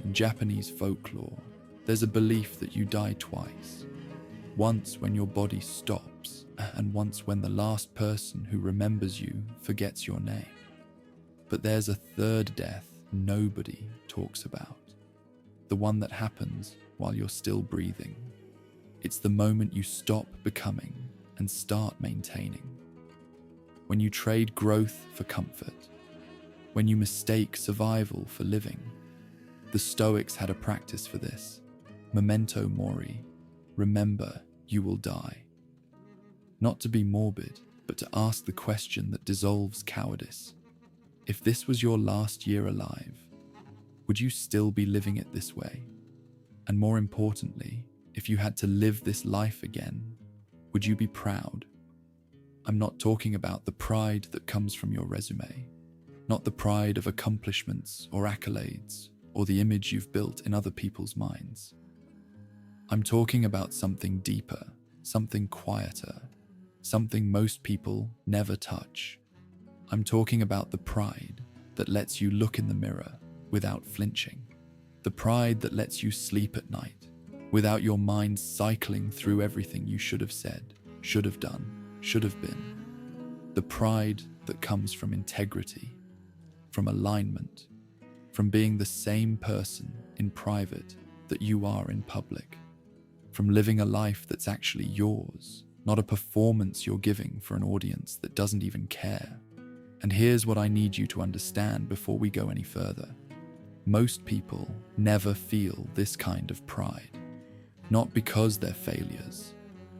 In Japanese folklore, there's a belief that you die twice. Once when your body stops, and once when the last person who remembers you forgets your name. But there's a third death nobody talks about. The one that happens while you're still breathing. It's the moment you stop becoming and start maintaining. When you trade growth for comfort. When you mistake survival for living. The Stoics had a practice for this. Memento mori. Remember, you will die. Not to be morbid, but to ask the question that dissolves cowardice. If this was your last year alive, would you still be living it this way? And more importantly, if you had to live this life again, would you be proud? I'm not talking about the pride that comes from your resume, not the pride of accomplishments or accolades, or the image you've built in other people's minds. I'm talking about something deeper, something quieter, something most people never touch. I'm talking about the pride that lets you look in the mirror without flinching. The pride that lets you sleep at night without your mind cycling through everything you should have said, should have done, should have been. The pride that comes from integrity, from alignment, from being the same person in private that you are in public, from living a life that's actually yours, not a performance you're giving for an audience that doesn't even care. And here's what I need you to understand before we go any further. Most people never feel this kind of pride. Not because they're failures,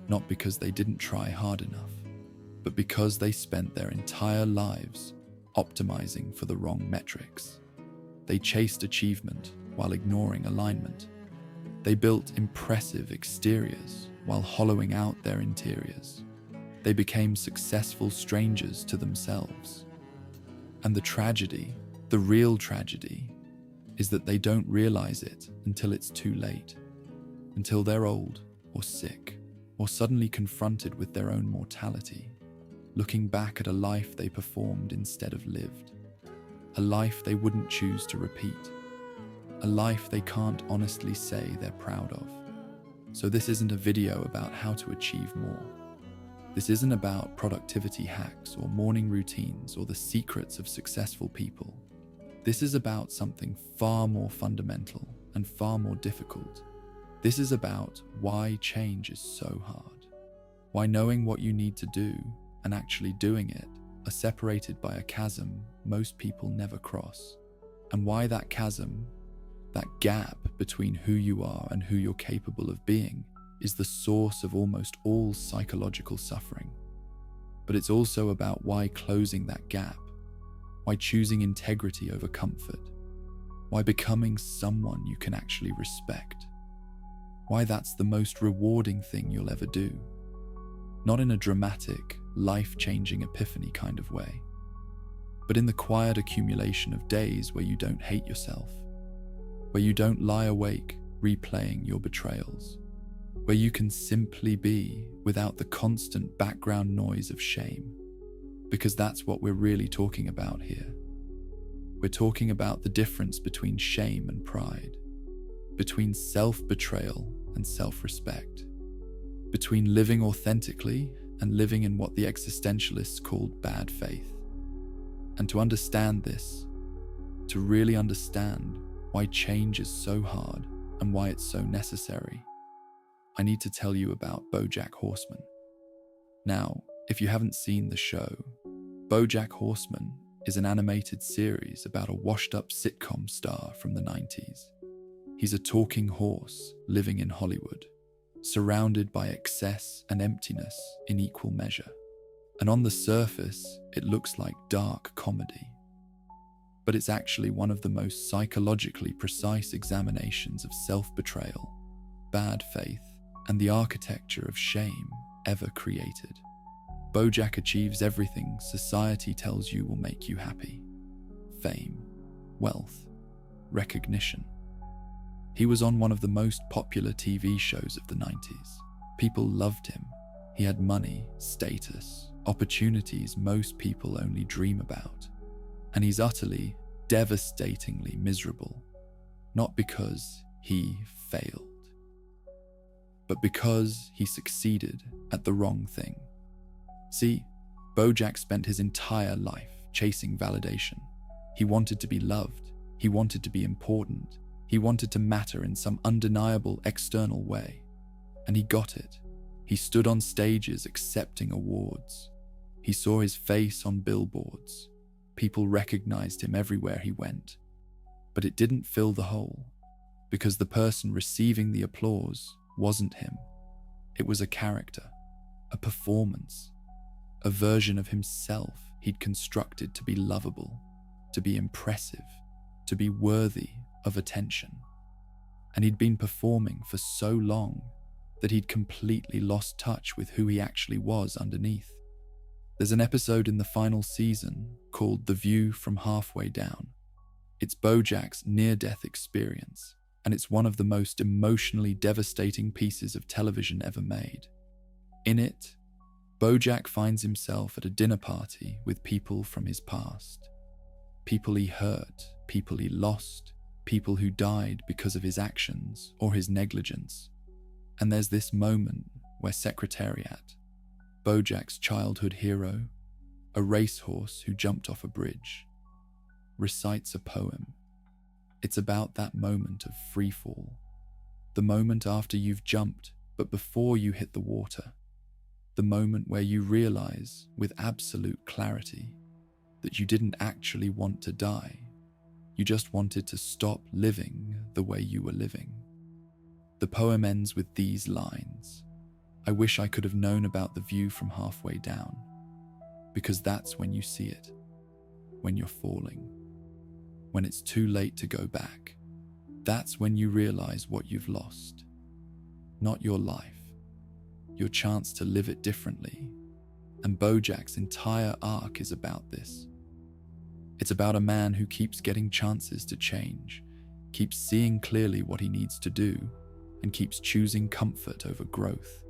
not because they didn't try hard enough, but because they spent their entire lives optimizing for the wrong metrics. They chased achievement while ignoring alignment. They built impressive exteriors while hollowing out their interiors. They became successful strangers to themselves. And the tragedy, the real tragedy, is that they don't realize it until it's too late, until they're old or sick, or suddenly confronted with their own mortality, looking back at a life they performed instead of lived, a life they wouldn't choose to repeat, a life they can't honestly say they're proud of. So this isn't a video about how to achieve more. This isn't about productivity hacks or morning routines or the secrets of successful people. This is about something far more fundamental and far more difficult. This is about why change is so hard. Why knowing what you need to do and actually doing it are separated by a chasm most people never cross. And why that chasm, that gap between who you are and who you're capable of being, is the source of almost all psychological suffering. But it's also about why closing that gap, why choosing integrity over comfort, why becoming someone you can actually respect, why that's the most rewarding thing you'll ever do. Not in a dramatic, life-changing epiphany kind of way, but in the quiet accumulation of days where you don't hate yourself, where you don't lie awake replaying your betrayals, where you can simply be without the constant background noise of shame. Because that's what we're really talking about here. We're talking about the difference between shame and pride, between self-betrayal and self-respect, between living authentically and living in what the existentialists called bad faith. And to understand this, to really understand why change is so hard and why it's so necessary, I need to tell you about Bojack Horseman. Now, if you haven't seen the show, Bojack Horseman is an animated series about a washed-up sitcom star from the 90s. He's a talking horse living in Hollywood, surrounded by excess and emptiness in equal measure. And on the surface, it looks like dark comedy. But it's actually one of the most psychologically precise examinations of self-betrayal, bad faith, and the architecture of shame ever created. Bojack achieves everything society tells you will make you happy. Fame, wealth, recognition. He was on one of the most popular TV shows of the 90s. People loved him. He had money, status, opportunities most people only dream about. And he's utterly, devastatingly miserable. not because he failed, but because he succeeded at the wrong thing. See, Bojack spent his entire life chasing validation. He wanted to be loved, he wanted to be important, he wanted to matter in some undeniable external way. And he got it. He stood on stages accepting awards. He saw his face on billboards. People recognized him everywhere he went. But it didn't fill the hole, because the person receiving the applause wasn't him. It was a character, a performance, a version of himself he'd constructed to be lovable, to be impressive, to be worthy of attention. And he'd been performing for so long that he'd completely lost touch with who he actually was underneath. There's an episode in the final season called The View from Halfway Down. It's Bojack's near-death experience, and it's one of the most emotionally devastating pieces of television ever made. In it, Bojack finds himself at a dinner party with people from his past. People he hurt, people he lost, people who died because of his actions or his negligence. And there's this moment where Secretariat, Bojack's childhood hero, a racehorse who jumped off a bridge, recites a poem. It's about that moment of freefall, the moment after you've jumped but before you hit the water, the moment where you realize with absolute clarity that you didn't actually want to die. You just wanted to stop living the way you were living. The poem ends with these lines: "I wish I could have known about the view from halfway down," because that's when you see it, when you're falling, when it's too late to go back. That's when you realize what you've lost. Not your life, your chance to live it differently. And Bojack's entire arc is about this. It's about a man who keeps getting chances to change, keeps seeing clearly what he needs to do, and keeps choosing comfort over growth,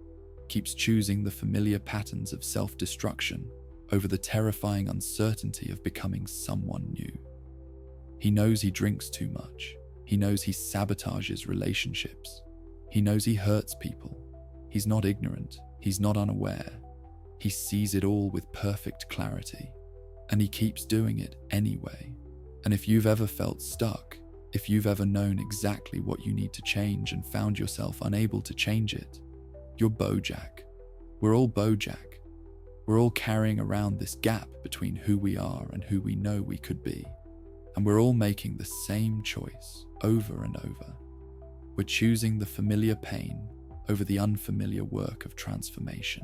keeps choosing the familiar patterns of self-destruction over the terrifying uncertainty of becoming someone new. He knows he drinks too much. He knows he sabotages relationships. He knows he hurts people. He's not ignorant. He's not unaware. He sees it all with perfect clarity, and he keeps doing it anyway. And if you've ever felt stuck, if you've ever known exactly what you need to change and found yourself unable to change it, you're Bojack. We're all Bojack. We're all carrying around this gap between who we are and who we know we could be. And we're all making the same choice over and over. We're choosing the familiar pain over the unfamiliar work of transformation.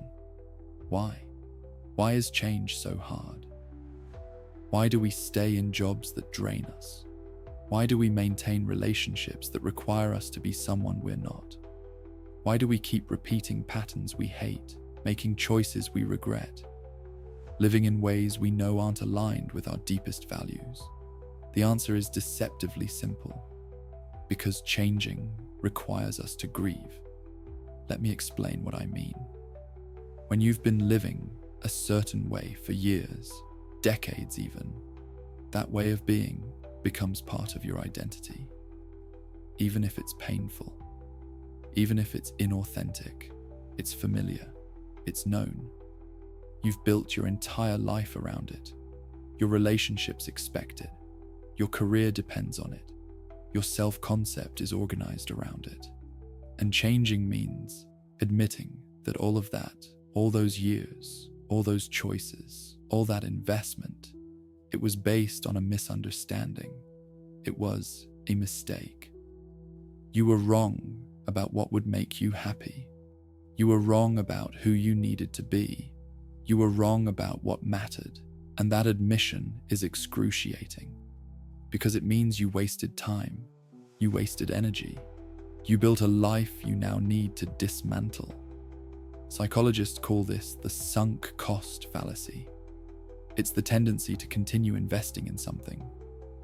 Why? Why is change so hard? Why do we stay in jobs that drain us? Why do we maintain relationships that require us to be someone we're not? Why do we keep repeating patterns we hate, making choices we regret, living in ways we know aren't aligned with our deepest values? The answer is deceptively simple: because changing requires us to grieve. Let me explain what I mean. When you've been living a certain way for years, decades even, that way of being becomes part of your identity. Even if it's painful, even if it's inauthentic, it's familiar, it's known. You've built your entire life around it. Your relationships expect it. Your career depends on it. Your self-concept is organized around it. And changing means admitting that all of that, all those years, all those choices, all that investment, it was based on a misunderstanding. It was a mistake. You were wrong about what would make you happy. You were wrong about who you needed to be. You were wrong about what mattered. And that admission is excruciating, because it means you wasted time. You wasted energy. You built a life you now need to dismantle. Psychologists call this the sunk cost fallacy. It's the tendency to continue investing in something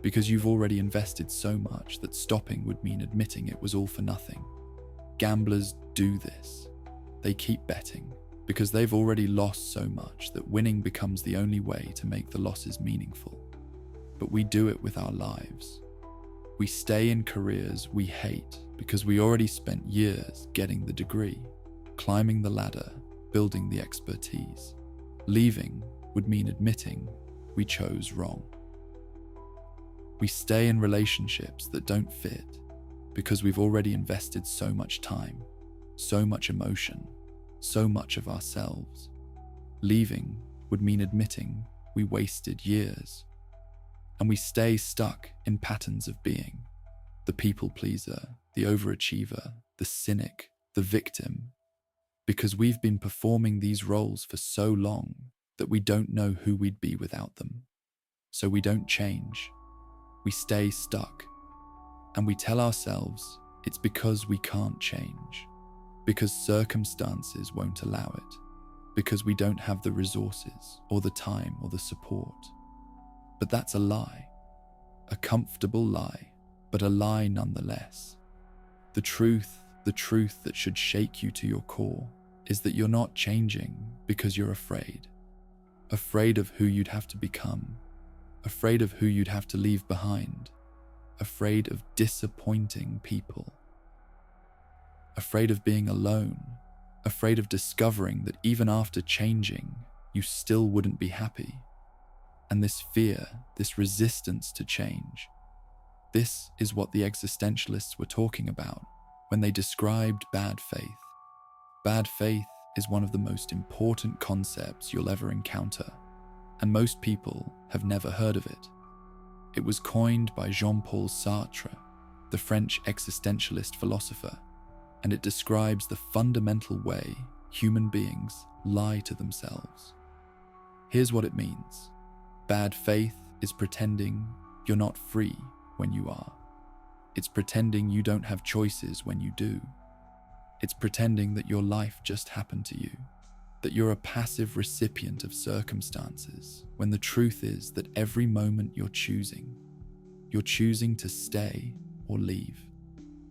because you've already invested so much that stopping would mean admitting it was all for nothing. Gamblers do this. They keep betting because they've already lost so much that winning becomes the only way to make the losses meaningful. But we do it with our lives. We stay in careers we hate because we already spent years getting the degree, climbing the ladder, building the expertise. Leaving would mean admitting we chose wrong. We stay in relationships that don't fit because we've already invested so much time, so much emotion, so much of ourselves. Leaving would mean admitting we wasted years. And we stay stuck in patterns of being: the people pleaser, the overachiever, the cynic, the victim, because we've been performing these roles for so long that we don't know who we'd be without them. So we don't change. We stay stuck. And we tell ourselves it's because we can't change, because circumstances won't allow it, because we don't have the resources or the time or the support. But that's a lie. A comfortable lie, but a lie nonetheless. The truth that should shake you to your core is that you're not changing because you're afraid. Afraid of who you'd have to become. Afraid of who you'd have to leave behind. Afraid of disappointing people. Afraid of being alone. Afraid of discovering that even after changing, you still wouldn't be happy. And this fear, this resistance to change, this is what the existentialists were talking about when they described bad faith. Bad faith is one of the most important concepts you'll ever encounter, and most people have never heard of it. It was coined by Jean-Paul Sartre, the French existentialist philosopher, and it describes the fundamental way human beings lie to themselves. Here's what it means. Bad faith is pretending you're not free when you are. It's pretending you don't have choices when you do. It's pretending that your life just happened to you, that you're a passive recipient of circumstances, when the truth is that every moment you're choosing to stay or leave.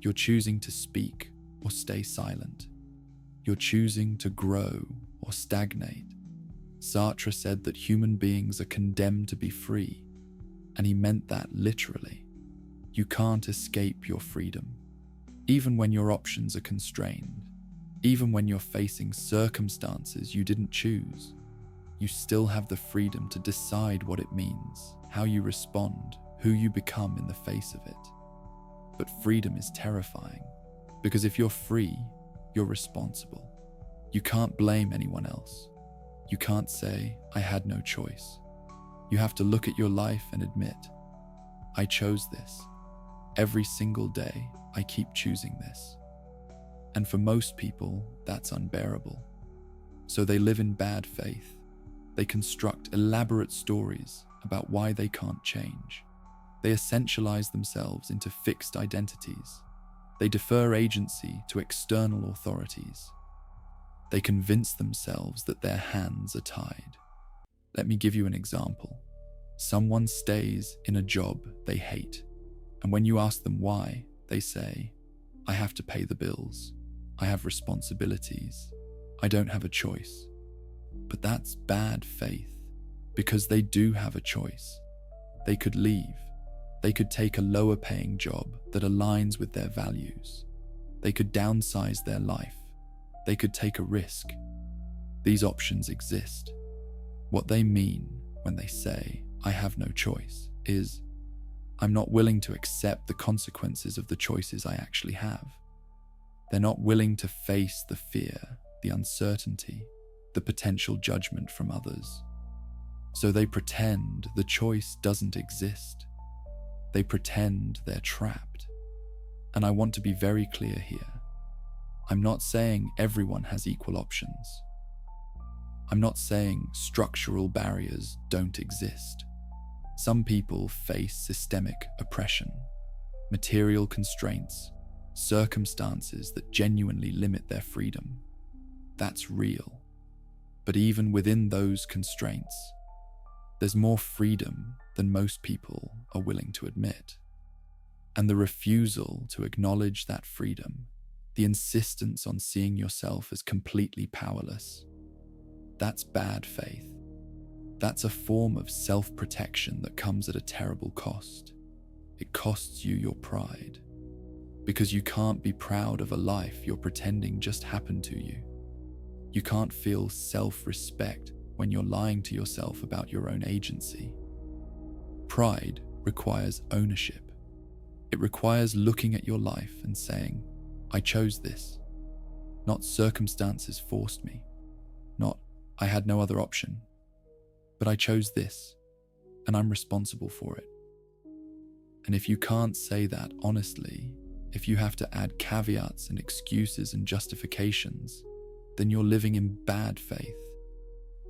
You're choosing to speak or stay silent. You're choosing to grow or stagnate. Sartre said that human beings are condemned to be free, and he meant that literally. You can't escape your freedom. Even when your options are constrained, even when you're facing circumstances you didn't choose, you still have the freedom to decide what it means, how you respond, who you become in the face of it. But freedom is terrifying, because if you're free, you're responsible. You can't blame anyone else. You can't say, I had no choice. You have to look at your life and admit, I chose this. Every single day, I keep choosing this. And for most people, that's unbearable. So they live in bad faith. They construct elaborate stories about why they can't change. They essentialize themselves into fixed identities. They defer agency to external authorities. They convince themselves that their hands are tied. Let me give you an example. Someone stays in a job they hate, and when you ask them why, they say, I have to pay the bills. I have responsibilities. I don't have a choice. But that's bad faith, because they do have a choice. They could leave. They could take a lower paying job that aligns with their values. They could downsize their life. They could take a risk. These options exist. What they mean when they say, I have no choice, is, I'm not willing to accept the consequences of the choices I actually have. They're not willing to face the fear, the uncertainty, the potential judgment from others. So they pretend the choice doesn't exist. They pretend they're trapped. And I want to be very clear here. I'm not saying everyone has equal options. I'm not saying structural barriers don't exist. Some people face systemic oppression, material constraints, circumstances that genuinely limit their freedom. That's real. But even within those constraints, there's more freedom than most people are willing to admit. And the refusal to acknowledge that freedom, the insistence on seeing yourself as completely powerless, that's bad faith. That's a form of self-protection that comes at a terrible cost. It costs you your pride, because you can't be proud of a life you're pretending just happened to you. You can't feel self-respect when you're lying to yourself about your own agency. Pride requires ownership. It requires looking at your life and saying, I chose this. Not circumstances forced me. Not, I had no other option. But I chose this, and I'm responsible for it. And if you can't say that honestly, if you have to add caveats and excuses and justifications, then you're living in bad faith.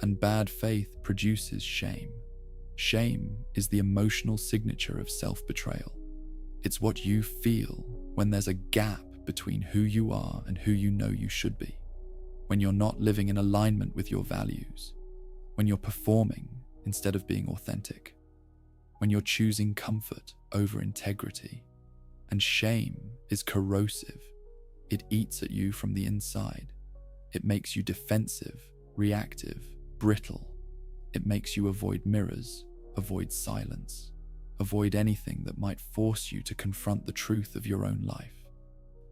And bad faith produces shame. Shame is the emotional signature of self-betrayal. It's what you feel when there's a gap between who you are and who you know you should be. When you're not living in alignment with your values. When you're performing instead of being authentic. When you're choosing comfort over integrity. And shame is corrosive. It eats at you from the inside. It makes you defensive, reactive, brittle. It makes you avoid mirrors, avoid silence, avoid anything that might force you to confront the truth of your own life.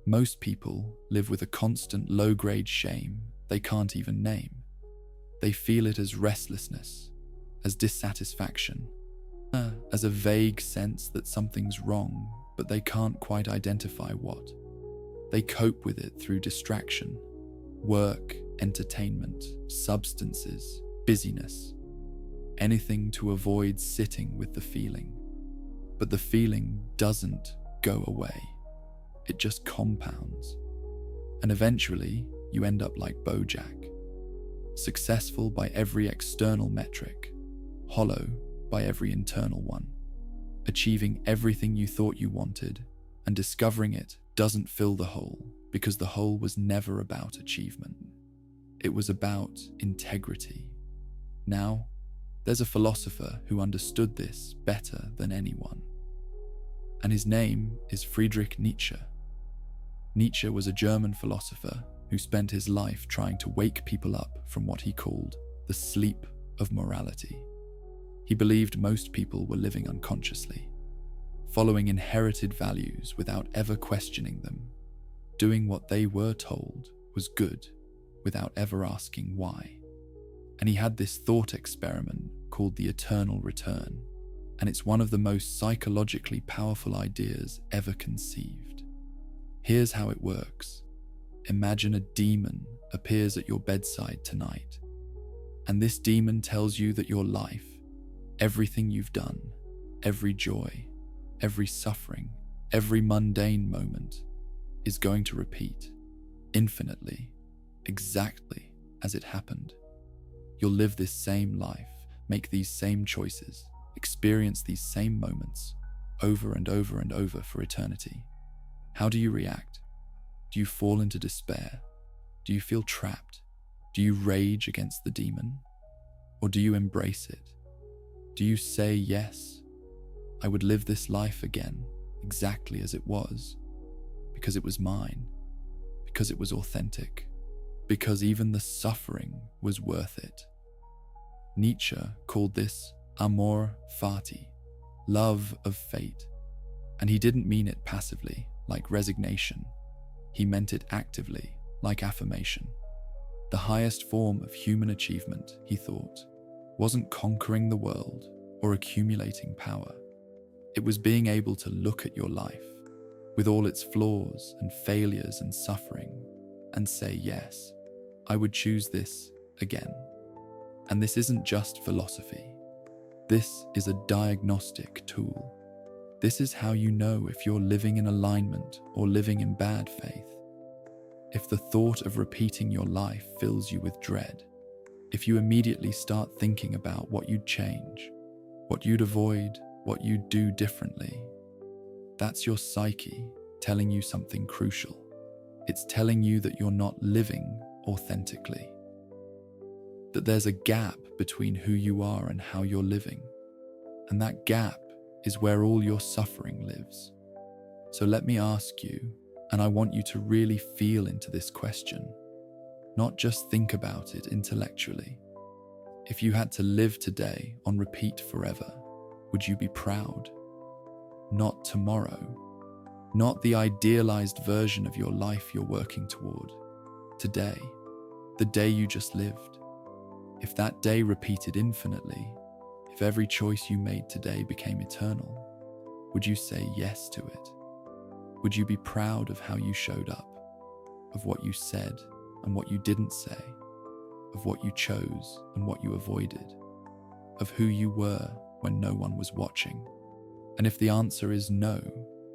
Most people live with a constant low-grade shame they can't even name. They feel it as restlessness, as dissatisfaction, as a vague sense that something's wrong, but they can't quite identify what. They cope with it through distraction, work, entertainment, substances, busyness, anything to avoid sitting with the feeling. But the feeling doesn't go away. It just compounds. And eventually, you end up like Bojack, successful by every external metric, hollow by every internal one, achieving everything you thought you wanted, and discovering it doesn't fill the hole because the hole was never about achievement. It was about integrity. Now, there's a philosopher who understood this better than anyone. And his name is Friedrich Nietzsche. Nietzsche was a German philosopher who spent his life trying to wake people up from what he called the sleep of morality. He believed most people were living unconsciously, following inherited values without ever questioning them, doing what they were told was good without ever asking why. And he had this thought experiment called the eternal return, and it's one of the most psychologically powerful ideas ever conceived. Here's how it works. Imagine a demon appears at your bedside tonight, and this demon tells you that your life, everything you've done, every joy, every suffering, every mundane moment, is going to repeat, infinitely, exactly as it happened. You'll live this same life, make these same choices, experience these same moments, over and over and over for eternity. How do you react? Do you fall into despair? Do you feel trapped? Do you rage against the demon? Or do you embrace it? Do you say, yes, I would live this life again, exactly as it was, because it was mine, because it was authentic, because even the suffering was worth it? Nietzsche called this amor fati, love of fate, and he didn't mean it passively, like resignation. He meant it actively, like affirmation. The highest form of human achievement, he thought, wasn't conquering the world or accumulating power. It was being able to look at your life, with all its flaws and failures and suffering, and say, yes, I would choose this again. And this isn't just philosophy. This is a diagnostic tool. This is how you know if you're living in alignment or living in bad faith. If the thought of repeating your life fills you with dread, if you immediately start thinking about what you'd change, what you'd avoid, what you'd do differently, that's your psyche telling you something crucial. It's telling you that you're not living authentically, that there's a gap between who you are and how you're living, and that gap is where all your suffering lives. So let me ask you, and I want you to really feel into this question, not just think about it intellectually. If you had to live today on repeat forever, would you be proud? not tomorrow, not the idealized version of your life you're working toward. Today, the day you just lived. If that day repeated infinitely, if every choice you made today became eternal, would you say yes to it? Would you be proud of how you showed up, of what you said and what you didn't say, of what you chose and what you avoided, of who you were when no one was watching? And if the answer is no,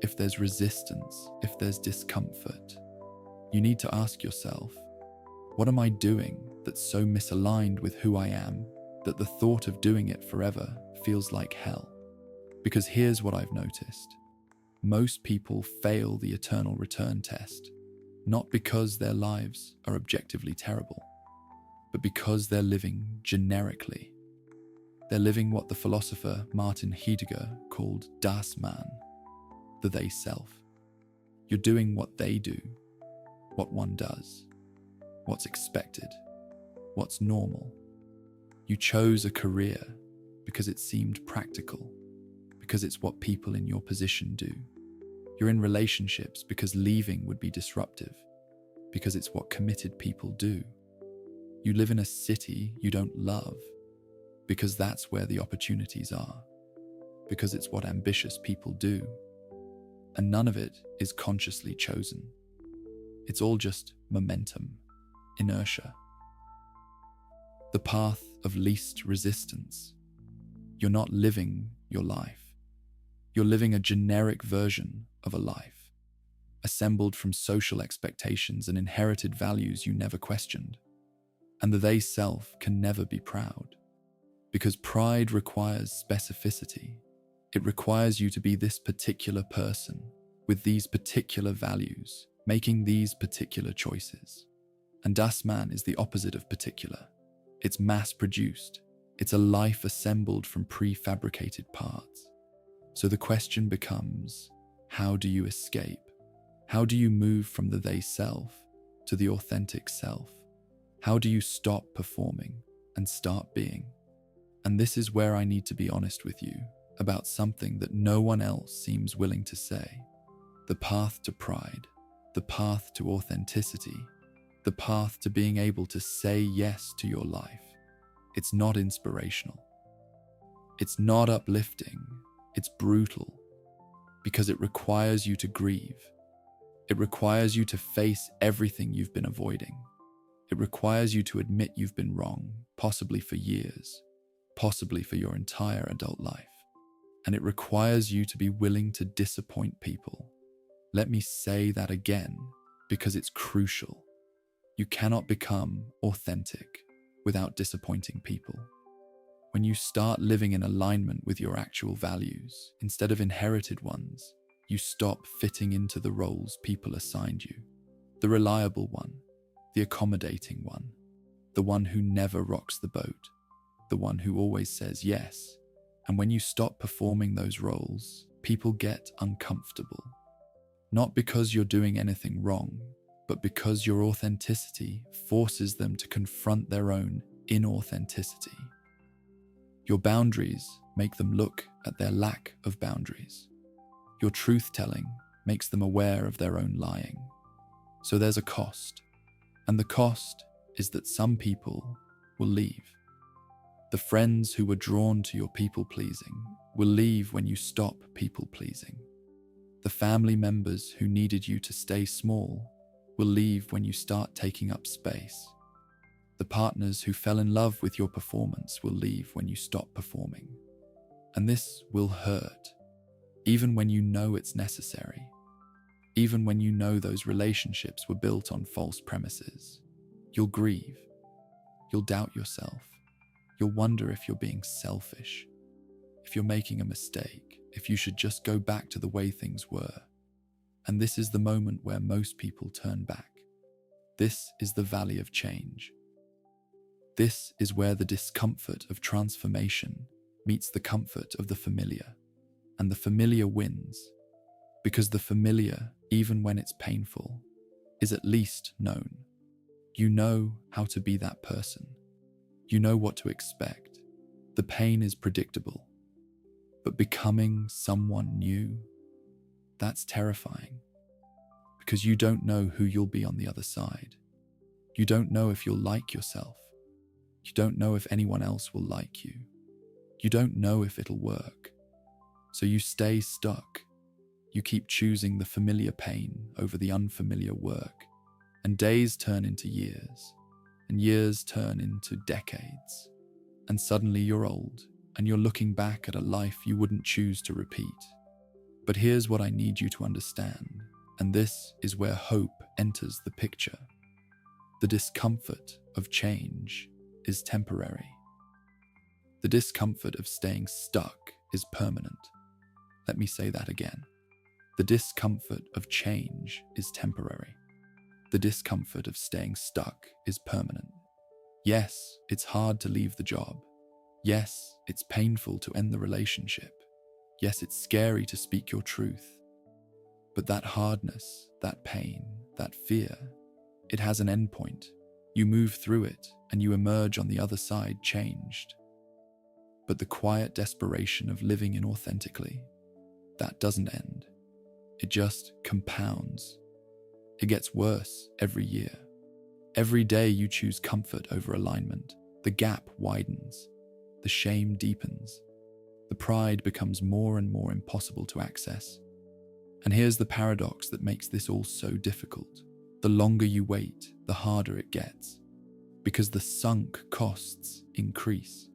if there's resistance, if there's discomfort, you need to ask yourself, what am I doing that's so misaligned with who I am that the thought of doing it forever feels like hell? Because here's what I've noticed. Most people fail the eternal return test, not because their lives are objectively terrible, but because they're living generically. They're living what the philosopher Martin Heidegger called das Man, the they self. You're doing what they do, what one does, what's expected, what's normal. You chose a career because it seemed practical, because it's what people in your position do. You're in relationships because leaving would be disruptive, because it's what committed people do. You live in a city you don't love, because that's where the opportunities are, because it's what ambitious people do. And none of it is consciously chosen. It's all just momentum, inertia. The path of least resistance. You're not living your life. You're living a generic version of a life, assembled from social expectations and inherited values you never questioned. And the they self can never be proud, because pride requires specificity. It requires you to be this particular person, with these particular values, making these particular choices. And Das Man is the opposite of particular. It's mass-produced. It's a life assembled from prefabricated parts. So the question becomes, how do you escape? How do you move from the they self to the authentic self? How do you stop performing and start being? And this is where I need to be honest with you about something that no one else seems willing to say. The path to pride, the path to authenticity, the path to being able to say yes to your life. It's not inspirational. It's not uplifting. It's brutal, because it requires you to grieve. It requires you to face everything you've been avoiding. It requires you to admit you've been wrong, possibly for years, possibly for your entire adult life. And it requires you to be willing to disappoint people. Let me say that again, because it's crucial. You cannot become authentic without disappointing people. When you start living in alignment with your actual values, instead of inherited ones, you stop fitting into the roles people assigned you. The reliable one, the accommodating one, the one who never rocks the boat, the one who always says yes. And when you stop performing those roles, people get uncomfortable. Not because you're doing anything wrong, but because your authenticity forces them to confront their own inauthenticity. Your boundaries make them look at their lack of boundaries. Your truth-telling makes them aware of their own lying. So there's a cost, and the cost is that some people will leave. The friends who were drawn to your people-pleasing will leave when you stop people-pleasing. The family members who needed you to stay small will leave when you start taking up space. The partners who fell in love with your performance will leave when you stop performing. And this will hurt, even when you know it's necessary, even when you know those relationships were built on false premises. You'll grieve. You'll doubt yourself. You'll wonder if you're being selfish, if you're making a mistake, if you should just go back to the way things were. And this is the moment where most people turn back. This is the valley of change. This is where the discomfort of transformation meets the comfort of the familiar, and the familiar wins, because the familiar, even when it's painful, is at least known. You know how to be that person. You know what to expect. The pain is predictable. But becoming someone new, that's terrifying. Because you don't know who you'll be on the other side. You don't know if you'll like yourself. You don't know if anyone else will like you. You don't know if it'll work. So you stay stuck. You keep choosing the familiar pain over the unfamiliar work. And days turn into years. And years turn into decades. And suddenly you're old, and you're looking back at a life you wouldn't choose to repeat. But here's what I need you to understand, and this is where hope enters the picture. The discomfort of change is temporary. The discomfort of staying stuck is permanent. Let me say that again. The discomfort of change is temporary. The discomfort of staying stuck is permanent. Yes, it's hard to leave the job. Yes, it's painful to end the relationship. Yes, it's scary to speak your truth. But that hardness, that pain, that fear, it has an endpoint. You move through it and you emerge on the other side changed. But the quiet desperation of living inauthentically, that doesn't end. It just compounds. It gets worse every year. Every day you choose comfort over alignment, the gap widens, the shame deepens, the pride becomes more and more impossible to access. And here's the paradox that makes this all so difficult. The longer you wait, the harder it gets, because the sunk costs increase.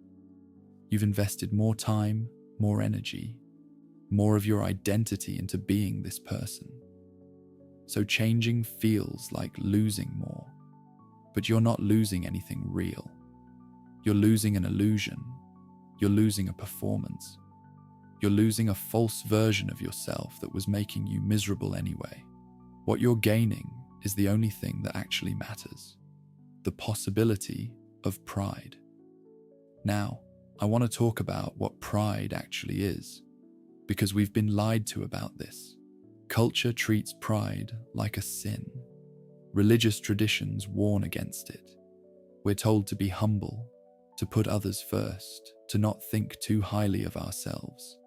You've invested more time, more energy, more of your identity into being this person. So changing feels like losing more, but you're not losing anything real. You're losing an illusion. You're losing a performance. You're losing a false version of yourself that was making you miserable anyway. What you're gaining is the only thing that actually matters: the possibility of pride. Now, I want to talk about what pride actually is, because we've been lied to about this. Culture treats pride like a sin. Religious traditions warn against it. We're told to be humble, to put others first, to not think too highly of ourselves.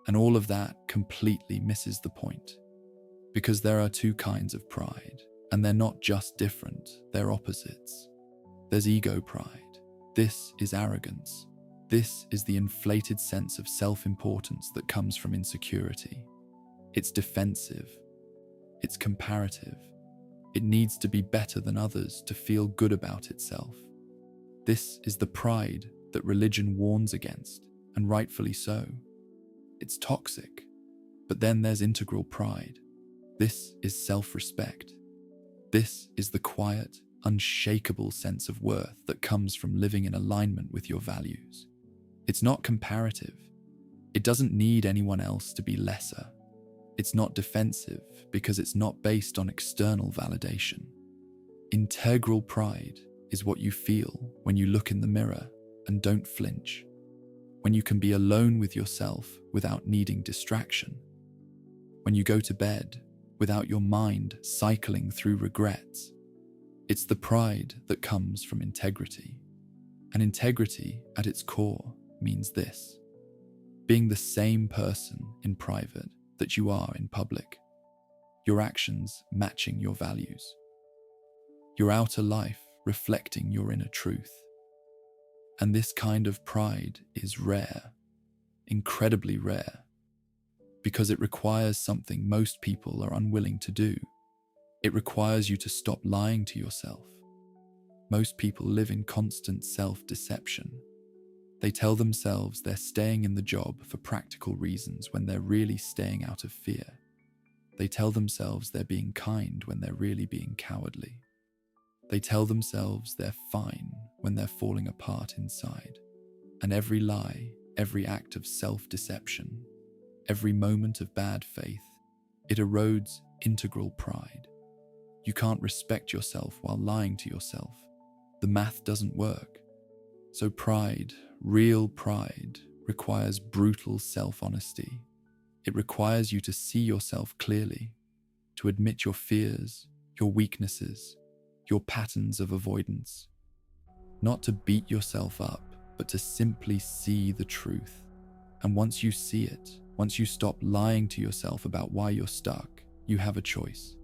And all of that completely misses the point. Because there are two kinds of pride, and they're not just different, they're opposites. There's ego pride. This is arrogance. This is the inflated sense of self-importance that comes from insecurity. It's defensive. It's comparative. It needs to be better than others to feel good about itself. This is the pride that religion warns against, and rightfully so. It's toxic. But then there's integral pride. This is self-respect. This is the quiet, unshakable sense of worth that comes from living in alignment with your values. It's not comparative. It doesn't need anyone else to be lesser. It's not defensive because it's not based on external validation. Integral pride is what you feel when you look in the mirror and don't flinch, when you can be alone with yourself without needing distraction, when you go to bed without your mind cycling through regrets. It's the pride that comes from integrity. And integrity, at its core, means this: being the same person in private that you are in public, your actions matching your values, your outer life reflecting your inner truth. And this kind of pride is rare, incredibly rare, because it requires something most people are unwilling to do. It requires you to stop lying to yourself. Most people live in constant self-deception. They tell themselves they're staying in the job for practical reasons when they're really staying out of fear. They tell themselves they're being kind when they're really being cowardly. They tell themselves they're fine when they're falling apart inside. And every lie, every act of self-deception, every moment of bad faith, it erodes integral pride. You can't respect yourself while lying to yourself. The math doesn't work. So pride, real pride, requires brutal self-honesty. It requires you to see yourself clearly, to admit your fears, your weaknesses, your patterns of avoidance. Not to beat yourself up, but to simply see the truth. And once you see it, once you stop lying to yourself about why you're stuck, you have a choice.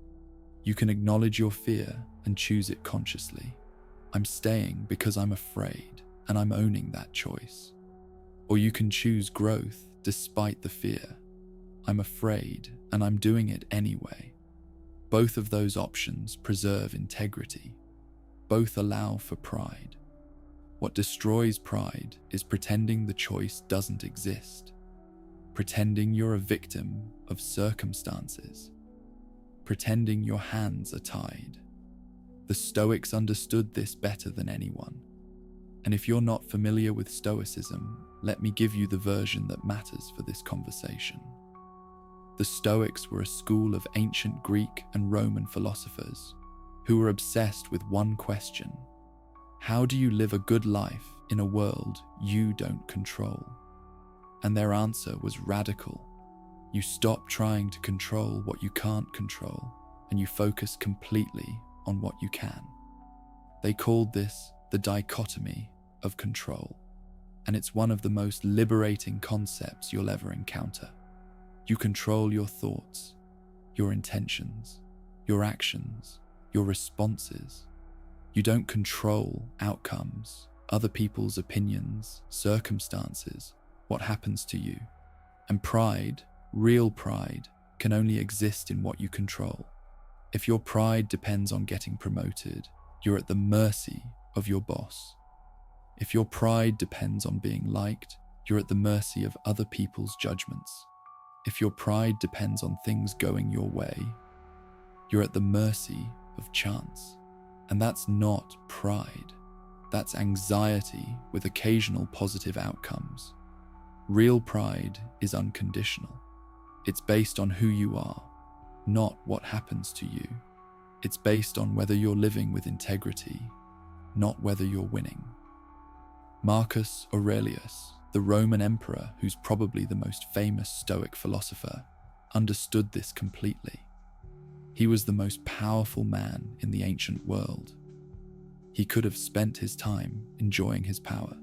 You can acknowledge your fear and choose it consciously. I'm staying because I'm afraid, and I'm owning that choice. Or you can choose growth despite the fear. I'm afraid, and I'm doing it anyway. Both of those options preserve integrity. Both allow for pride. What destroys pride is pretending the choice doesn't exist. Pretending you're a victim of circumstances. Pretending your hands are tied. The Stoics understood this better than anyone. And if you're not familiar with Stoicism, let me give you the version that matters for this conversation. The Stoics were a school of ancient Greek and Roman philosophers who were obsessed with one question: how do you live a good life in a world you don't control? And their answer was radical. You stop trying to control what you can't control, and you focus completely on what you can. They called this the dichotomy of control, and it's one of the most liberating concepts you'll ever encounter. You control your thoughts, your intentions, your actions, your responses. You don't control outcomes, other people's opinions, circumstances, what happens to you. And pride, real pride, can only exist in what you control. If your pride depends on getting promoted, you're at the mercy of your boss. If your pride depends on being liked, you're at the mercy of other people's judgments. If your pride depends on things going your way, you're at the mercy of chance. And that's not pride. That's anxiety with occasional positive outcomes. Real pride is unconditional. It's based on who you are, not what happens to you. It's based on whether you're living with integrity, not whether you're winning. Marcus Aurelius, the Roman emperor who's probably the most famous Stoic philosopher, understood this completely. He was the most powerful man in the ancient world. He could have spent his time enjoying his power,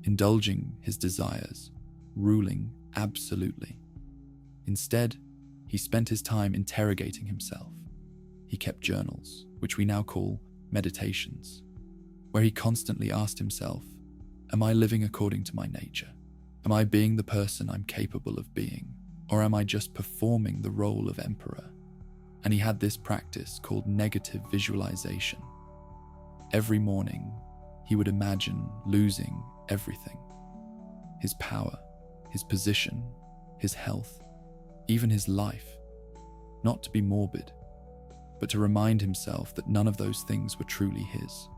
indulging his desires, ruling absolutely. Instead, he spent his time interrogating himself. He kept journals, which we now call meditations, where he constantly asked himself, am I living according to my nature? Am I being the person I'm capable of being? Or am I just performing the role of emperor? And he had this practice called negative visualization. Every morning, he would imagine losing everything: his power, his position, his health, even his life. Not to be morbid, but to remind himself that none of those things were truly his.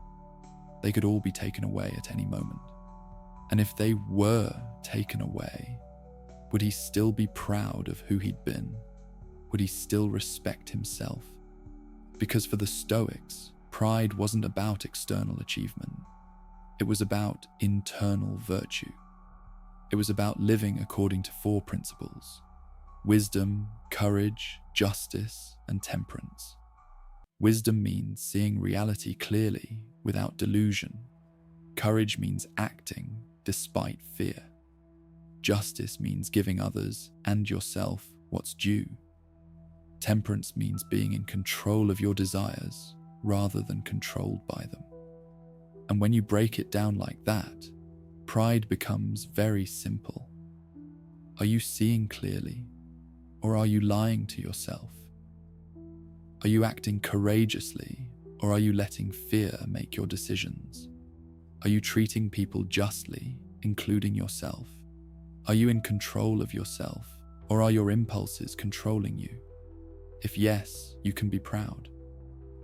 They could all be taken away at any moment. And if they were taken away, would he still be proud of who he'd been? Would he still respect himself? Because for the Stoics, pride wasn't about external achievement. It was about internal virtue. It was about living according to 4 principles: wisdom, courage, justice, and temperance. Wisdom means seeing reality clearly without delusion. Courage means acting despite fear. Justice means giving others and yourself what's due. Temperance means being in control of your desires rather than controlled by them. And when you break it down like that, pride becomes very simple. Are you seeing clearly, or are you lying to yourself? Are you acting courageously, or are you letting fear make your decisions? Are you treating people justly, including yourself? Are you in control of yourself, or are your impulses controlling you? If yes, you can be proud.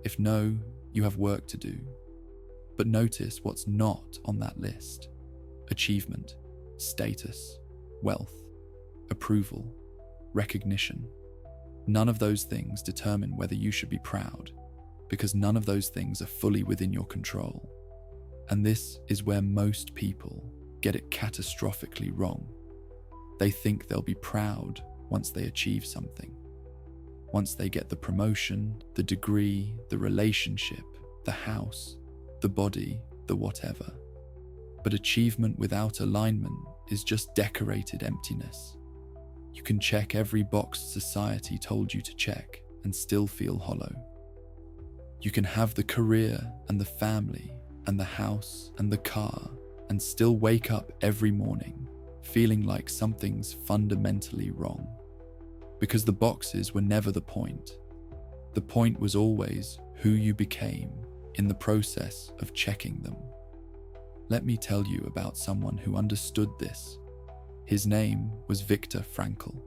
If no, you have work to do. But notice what's not on that list: achievement, status, wealth, approval, recognition. None of those things determine whether you should be proud, because none of those things are fully within your control. And this is where most people get it catastrophically wrong. They think they'll be proud once they achieve something. Once they get the promotion, the degree, the relationship, the house, the body, the whatever. But achievement without alignment is just decorated emptiness. You can check every box society told you to check and still feel hollow. You can have the career and the family and the house and the car and still wake up every morning feeling like something's fundamentally wrong. Because the boxes were never the point. The point was always who you became in the process of checking them. Let me tell you about someone who understood this. His name was Viktor Frankl.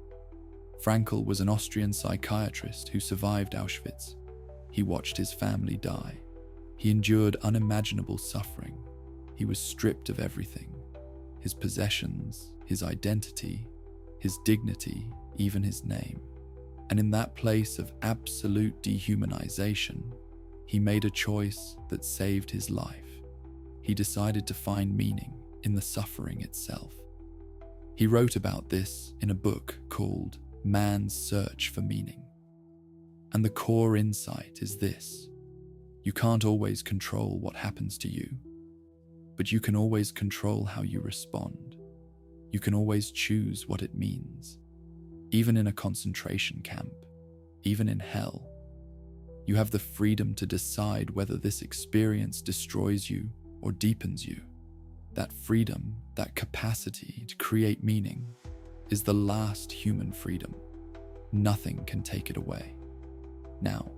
Frankl was an Austrian psychiatrist who survived Auschwitz. He watched his family die. He endured unimaginable suffering. He was stripped of everything: his possessions, his identity, his dignity, even his name. And in that place of absolute dehumanization, he made a choice that saved his life. He decided to find meaning in the suffering itself. He wrote about this in a book called Man's Search for Meaning. And the core insight is this: you can't always control what happens to you, but you can always control how you respond. You can always choose what it means. Even in a concentration camp, even in hell, you have the freedom to decide whether this experience destroys you or deepens you. That freedom, that capacity to create meaning, is the last human freedom. Nothing can take it away. Now,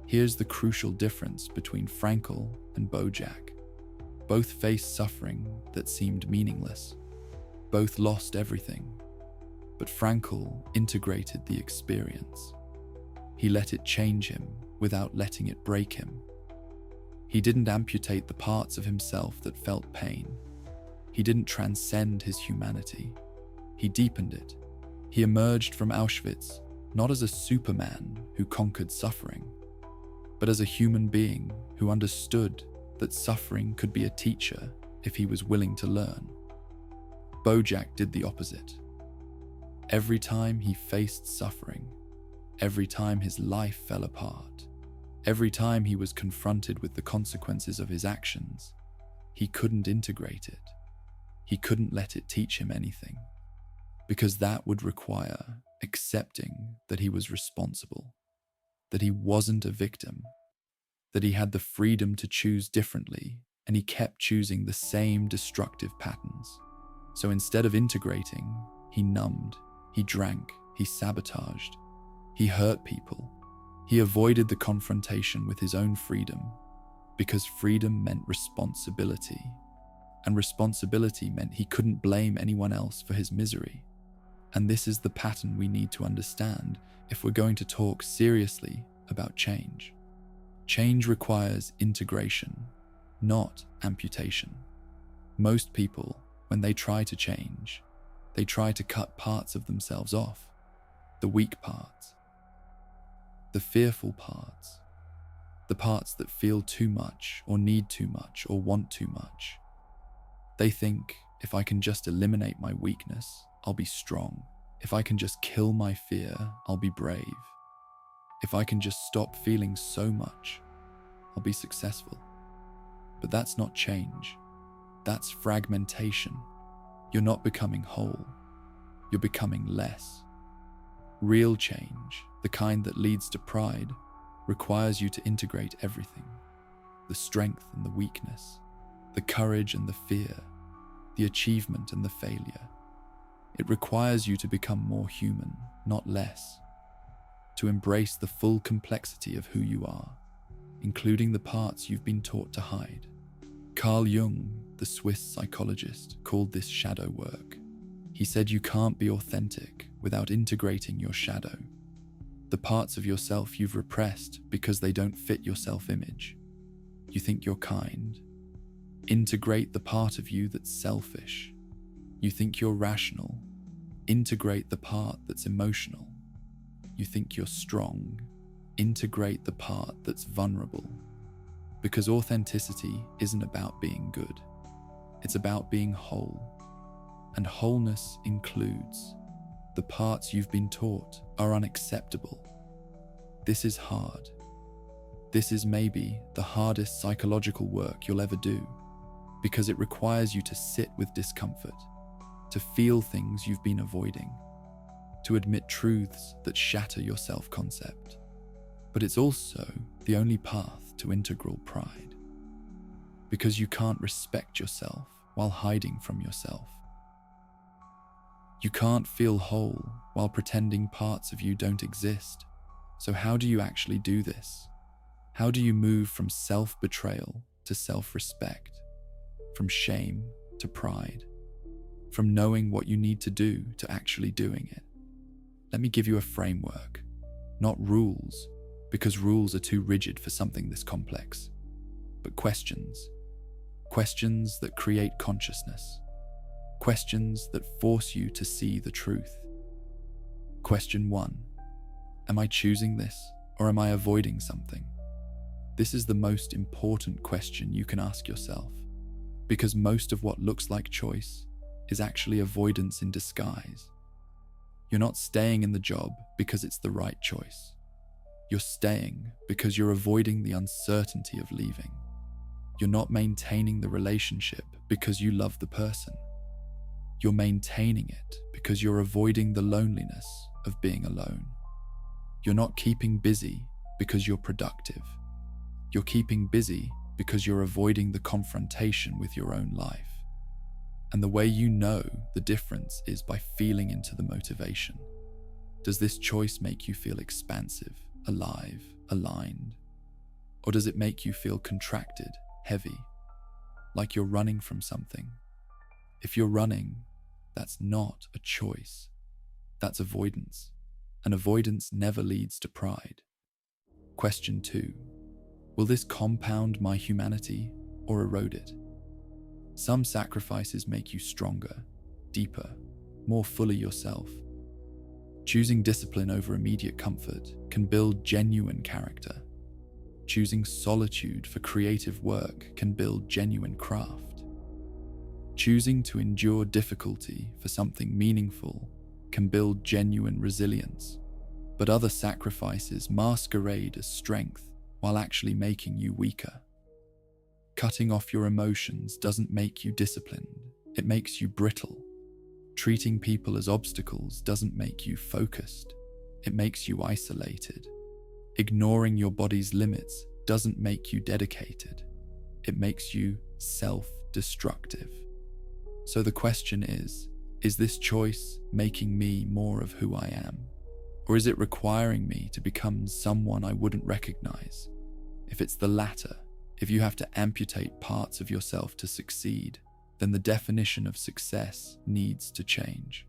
here's the crucial difference between Frankl and Bojack. Both faced suffering that seemed meaningless. Both lost everything. But Frankl integrated the experience. He let it change him without letting it break him. He didn't amputate the parts of himself that felt pain. He didn't transcend his humanity. He deepened it. He emerged from Auschwitz not as a Superman who conquered suffering, but as a human being who understood that suffering could be a teacher if he was willing to learn. Bojack did the opposite. Every time he faced suffering, every time his life fell apart, every time he was confronted with the consequences of his actions, he couldn't integrate it. He couldn't let it teach him anything, because that would require accepting that he was responsible, that he wasn't a victim, that he had the freedom to choose differently, and he kept choosing the same destructive patterns. So instead of integrating, he numbed, he drank, he sabotaged, he hurt people. He avoided the confrontation with his own freedom, because freedom meant responsibility, and responsibility meant he couldn't blame anyone else for his misery. And this is the pattern we need to understand if we're going to talk seriously about change. Change requires integration, not amputation. Most people, when they try to change, they try to cut parts of themselves off, the weak parts, the fearful parts, the parts that feel too much or need too much or want too much. They think, if I can just eliminate my weakness, I'll be strong. If I can just kill my fear, I'll be brave. If I can just stop feeling so much, I'll be successful. But that's not change. That's fragmentation. You're not becoming whole. You're becoming less. Real change, the kind that leads to pride, requires you to integrate everything. The strength and the weakness, the courage and the fear, the achievement and the failure. It requires you to become more human, not less. To embrace the full complexity of who you are, including the parts you've been taught to hide. Carl Jung, the Swiss psychologist, called this shadow work. He said you can't be authentic without integrating your shadow, the parts of yourself you've repressed because they don't fit your self-image. You think you're kind. Integrate the part of you that's selfish. You think you're rational. Integrate the part that's emotional. You think you're strong. Integrate the part that's vulnerable. Because authenticity isn't about being good. It's about being whole. And wholeness includes the parts you've been taught are unacceptable. This is hard. This is maybe the hardest psychological work you'll ever do. because it requires you to sit with discomfort, to feel things you've been avoiding, to admit truths that shatter your self-concept. But it's also the only path to integral pride, because you can't respect yourself while hiding from yourself. You can't feel whole while pretending parts of you don't exist. So how do you actually do this? How do you move from self-betrayal to self-respect, from shame to pride, from knowing what you need to do to actually doing it? Let me give you a framework, not rules, because rules are too rigid for something this complex, but questions. Questions that create consciousness. Questions that force you to see the truth. Question 1. Am I choosing this, or am I avoiding something? This is the most important question you can ask yourself, because most of what looks like choice is actually avoidance in disguise. You're not staying in the job because it's the right choice. You're staying because you're avoiding the uncertainty of leaving. You're not maintaining the relationship because you love the person. You're maintaining it because you're avoiding the loneliness of being alone. You're not keeping busy because you're productive. You're keeping busy because you're avoiding the confrontation with your own life. And the way you know the difference is by feeling into the motivation. Does this choice make you feel expansive, alive, aligned? Or does it make you feel contracted, heavy, like you're running from something? If you're running, that's not a choice. That's avoidance. And avoidance never leads to pride. Question 2. Will this compound my humanity or erode it? Some sacrifices make you stronger, deeper, more fully yourself. Choosing discipline over immediate comfort can build genuine character. Choosing solitude for creative work can build genuine craft. Choosing to endure difficulty for something meaningful can build genuine resilience. But other sacrifices masquerade as strength while actually making you weaker. Cutting off your emotions doesn't make you disciplined, it makes you brittle. Treating people as obstacles doesn't make you focused, it makes you isolated. Ignoring your body's limits doesn't make you dedicated, it makes you self-destructive. So the question is this choice making me more of who I am? Or is it requiring me to become someone I wouldn't recognize? If it's the latter, if you have to amputate parts of yourself to succeed, then the definition of success needs to change.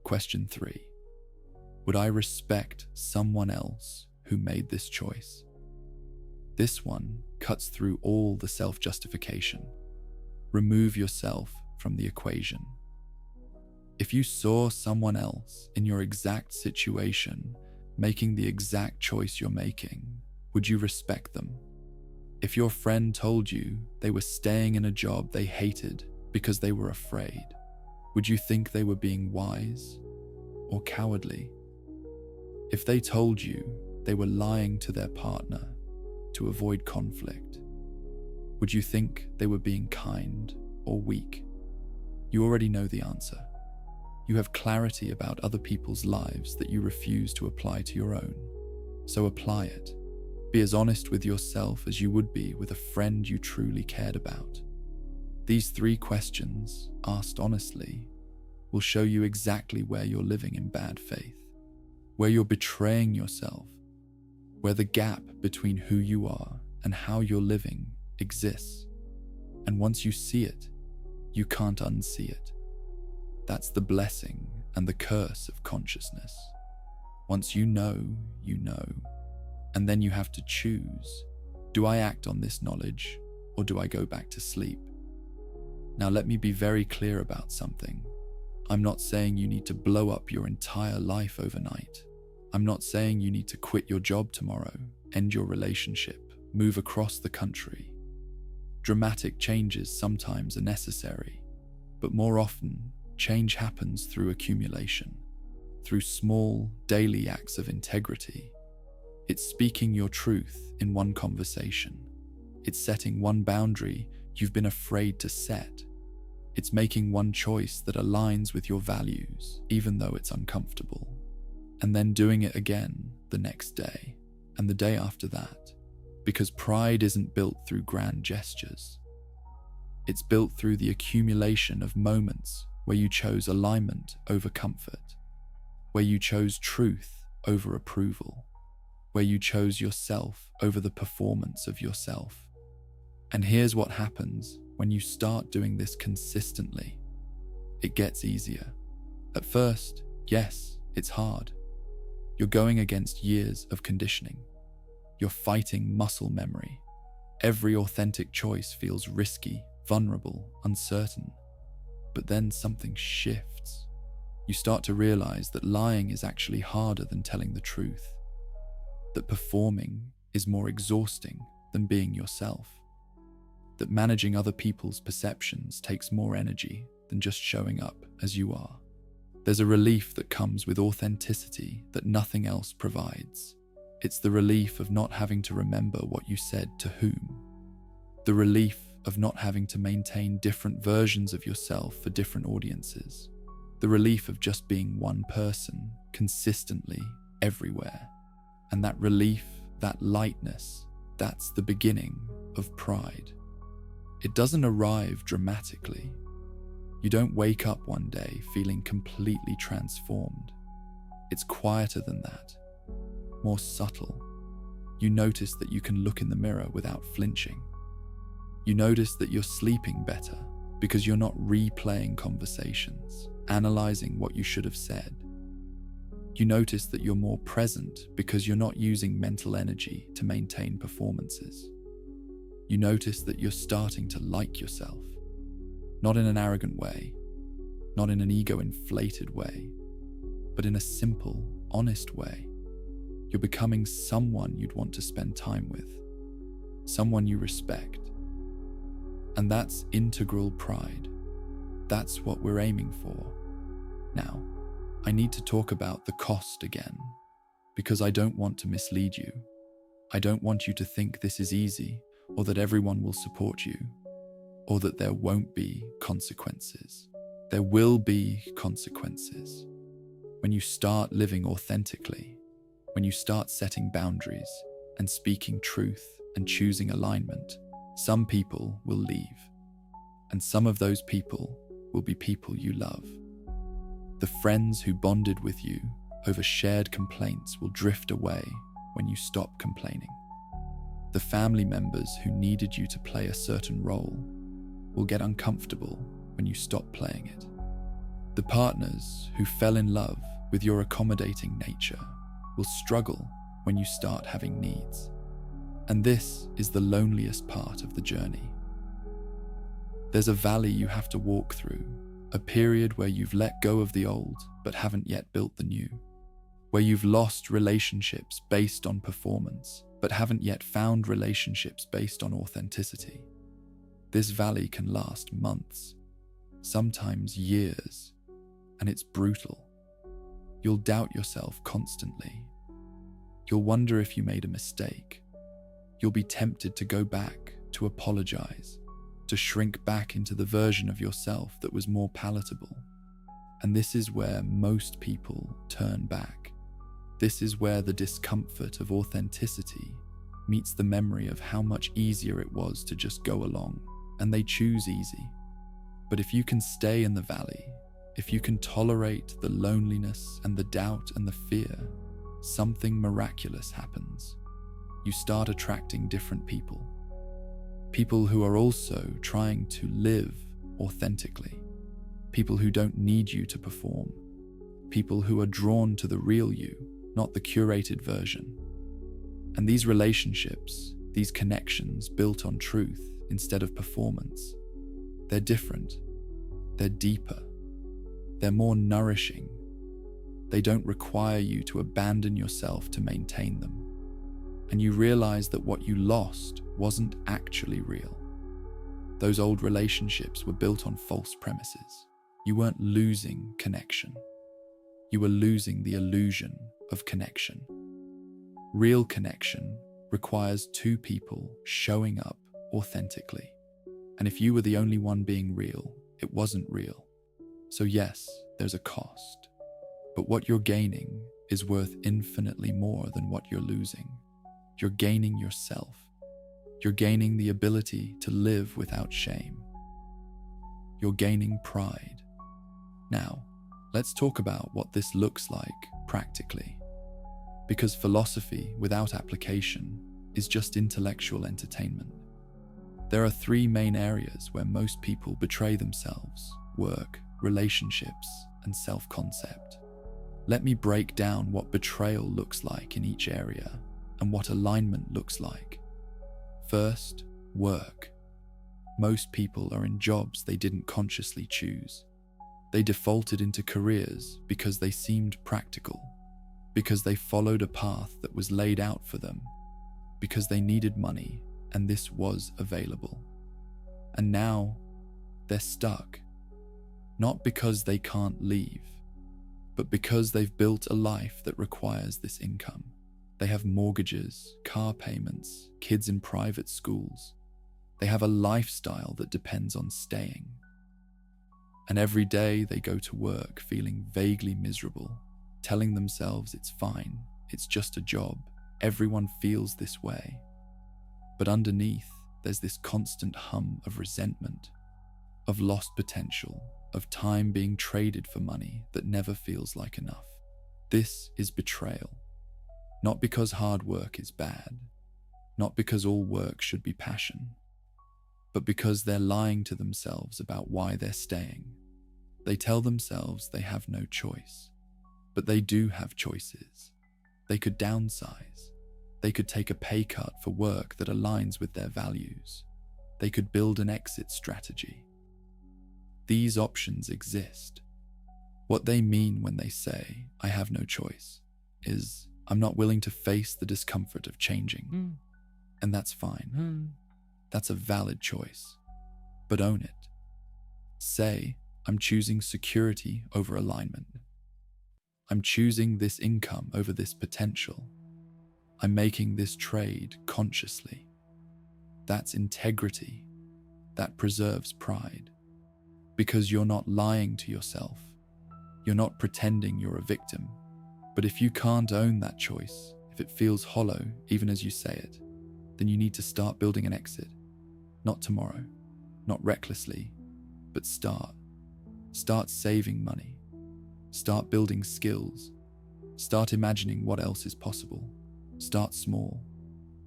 Question 3. Would I respect someone else who made this choice? This one cuts through all the self-justification. Remove yourself from the equation. If you saw someone else in your exact situation making the exact choice you're making, would you respect them? If your friend told you they were staying in a job they hated because they were afraid, would you think they were being wise or cowardly? If they told you they were lying to their partner to avoid conflict, would you think they were being kind or weak? You already know the answer. You have clarity about other people's lives that you refuse to apply to your own. So apply it. Be as honest with yourself as you would be with a friend you truly cared about. These 3 questions, asked honestly, will show you exactly where you're living in bad faith, where you're betraying yourself, where the gap between who you are and how you're living exists. And once you see it, you can't unsee it. That's the blessing and the curse of consciousness. Once you know, you know. And then you have to choose. Do I act on this knowledge, or do I go back to sleep? Now let me be very clear about something. I'm not saying you need to blow up your entire life overnight. I'm not saying you need to quit your job tomorrow, end your relationship, move across the country. Dramatic changes sometimes are necessary, but more often, change happens through accumulation, through small, daily acts of integrity. It's speaking your truth in one conversation. It's setting one boundary you've been afraid to set. It's making one choice that aligns with your values, even though it's uncomfortable, and then doing it again the next day and the day after that, because pride isn't built through grand gestures. It's built through the accumulation of moments where you chose alignment over comfort, where you chose truth over approval, where you chose yourself over the performance of yourself. And here's what happens when you start doing this consistently. It gets easier. At first, yes, it's hard. You're going against years of conditioning. You're fighting muscle memory. Every authentic choice feels risky, vulnerable, uncertain. But then something shifts. You start to realize that lying is actually harder than telling the truth, that performing is more exhausting than being yourself, that managing other people's perceptions takes more energy than just showing up as you are. There's a relief that comes with authenticity that nothing else provides. It's the relief of not having to remember what you said to whom, the relief of not having to maintain different versions of yourself for different audiences, the relief of just being one person consistently everywhere. And that relief, that lightness, that's the beginning of pride. It doesn't arrive dramatically. You don't wake up one day feeling completely transformed. It's quieter than that, more subtle. You notice that you can look in the mirror without flinching. You notice that you're sleeping better because you're not replaying conversations, analyzing what you should have said. You notice that you're more present because you're not using mental energy to maintain performances. You notice that you're starting to like yourself, not in an arrogant way, not in an ego-inflated way, but in a simple, honest way. You're becoming someone you'd want to spend time with, someone you respect. And that's integral pride. That's what we're aiming for. Now, I need to talk about the cost again, because I don't want to mislead you. I don't want you to think this is easy, or that everyone will support you, or that there won't be consequences. There will be consequences. When you start living authentically, when you start setting boundaries and speaking truth and choosing alignment, some people will leave, and some of those people will be people you love. The friends who bonded with you over shared complaints will drift away when you stop complaining. The family members who needed you to play a certain role will get uncomfortable when you stop playing it. The partners who fell in love with your accommodating nature will struggle when you start having needs. And this is the loneliest part of the journey. There's a valley you have to walk through, a period where you've let go of the old but haven't yet built the new, where you've lost relationships based on performance but haven't yet found relationships based on authenticity. This valley can last months, sometimes years, and it's brutal. You'll doubt yourself constantly. You'll wonder if you made a mistake. You'll be tempted to go back, to apologize, to shrink back into the version of yourself that was more palatable. And this is where most people turn back. This is where the discomfort of authenticity meets the memory of how much easier it was to just go along, and they choose easy. But if you can stay in the valley, if you can tolerate the loneliness and the doubt and the fear, something miraculous happens. You start attracting different people. People who are also trying to live authentically. People who don't need you to perform. People who are drawn to the real you, not the curated version. And these relationships, these connections built on truth instead of performance, they're different. They're deeper. They're more nourishing. They don't require you to abandon yourself to maintain them. And you realize that what you lost wasn't actually real. Those old relationships were built on false premises. You weren't losing connection. You were losing the illusion of connection. Real connection requires two people showing up authentically. And if you were the only one being real, it wasn't real. So yes, there's a cost. But what you're gaining is worth infinitely more than what you're losing. You're gaining yourself. You're gaining the ability to live without shame. You're gaining pride. Now, let's talk about what this looks like practically. Because philosophy without application is just intellectual entertainment. There are three main areas where most people betray themselves: work, relationships, and self-concept. Let me break down what betrayal looks like in each area and what alignment looks like. First, work. Most people are in jobs they didn't consciously choose. They defaulted into careers because they seemed practical, because they followed a path that was laid out for them, because they needed money and this was available. And now they're stuck, not because they can't leave, but because they've built a life that requires this income. They have mortgages, car payments, kids in private schools. They have a lifestyle that depends on staying. And every day they go to work feeling vaguely miserable, telling themselves it's fine, it's just a job, everyone feels this way. But underneath, there's this constant hum of resentment, of lost potential, of time being traded for money that never feels like enough. This is betrayal. Not because hard work is bad, not because all work should be passion, but because they're lying to themselves about why they're staying. They tell themselves they have no choice, but they do have choices. They could downsize. They could take a pay cut for work that aligns with their values. They could build an exit strategy. These options exist. What they mean when they say, "I have no choice," is, I'm not willing to face the discomfort of changing. And that's fine. That's a valid choice. But own it. Say, I'm choosing security over alignment. I'm choosing this income over this potential. I'm making this trade consciously. That's integrity. That preserves pride. Because you're not lying to yourself. You're not pretending you're a victim. But if you can't own that choice, if it feels hollow even as you say it, then you need to start building an exit. Not tomorrow, not recklessly, but start. Start saving money. Start building skills. Start imagining what else is possible. Start small,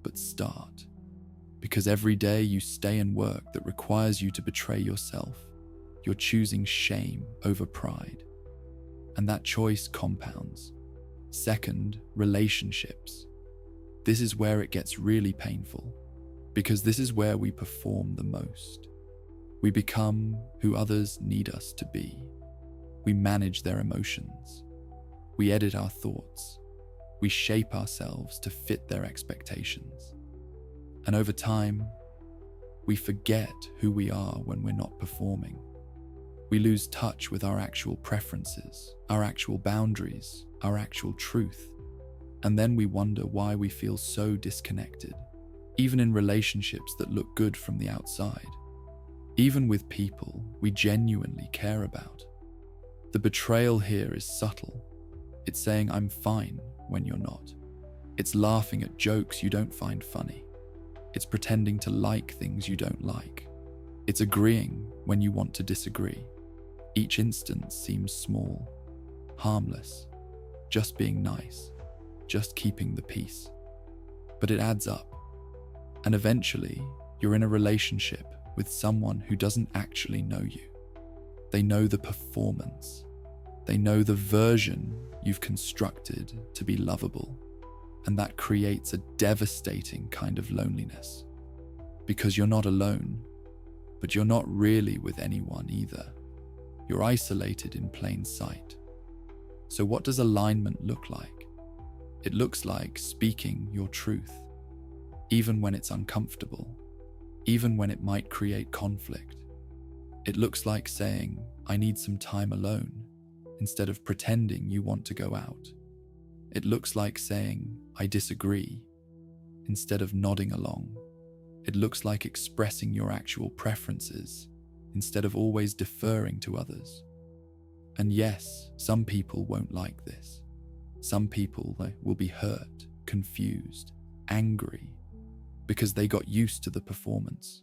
but start. Because every day you stay in work that requires you to betray yourself, you're choosing shame over pride. And that choice compounds. Second, relationships. This is where it gets really painful, because this is where we perform the most. We become who others need us to be. We manage their emotions. We edit our thoughts. We shape ourselves to fit their expectations. And over time, we forget who we are when we're not performing. We lose touch with our actual preferences, our actual boundaries, our actual truth. And then we wonder why we feel so disconnected, even in relationships that look good from the outside, even with people we genuinely care about. The betrayal here is subtle. It's saying I'm fine when you're not. It's laughing at jokes you don't find funny. It's pretending to like things you don't like. It's agreeing when you want to disagree. Each instance seems small, harmless, just being nice, just keeping the peace. But it adds up. And eventually, you're in a relationship with someone who doesn't actually know you. They know the performance. They know the version you've constructed to be lovable. And that creates a devastating kind of loneliness. Because you're not alone, but you're not really with anyone either. You're isolated in plain sight. So what does alignment look like? It looks like speaking your truth, even when it's uncomfortable, even when it might create conflict. It looks like saying, I need some time alone, instead of pretending you want to go out. It looks like saying, I disagree, instead of nodding along. It looks like expressing your actual preferences instead of always deferring to others. And yes, some people won't like this. Some people will be hurt, confused, angry, because they got used to the performance.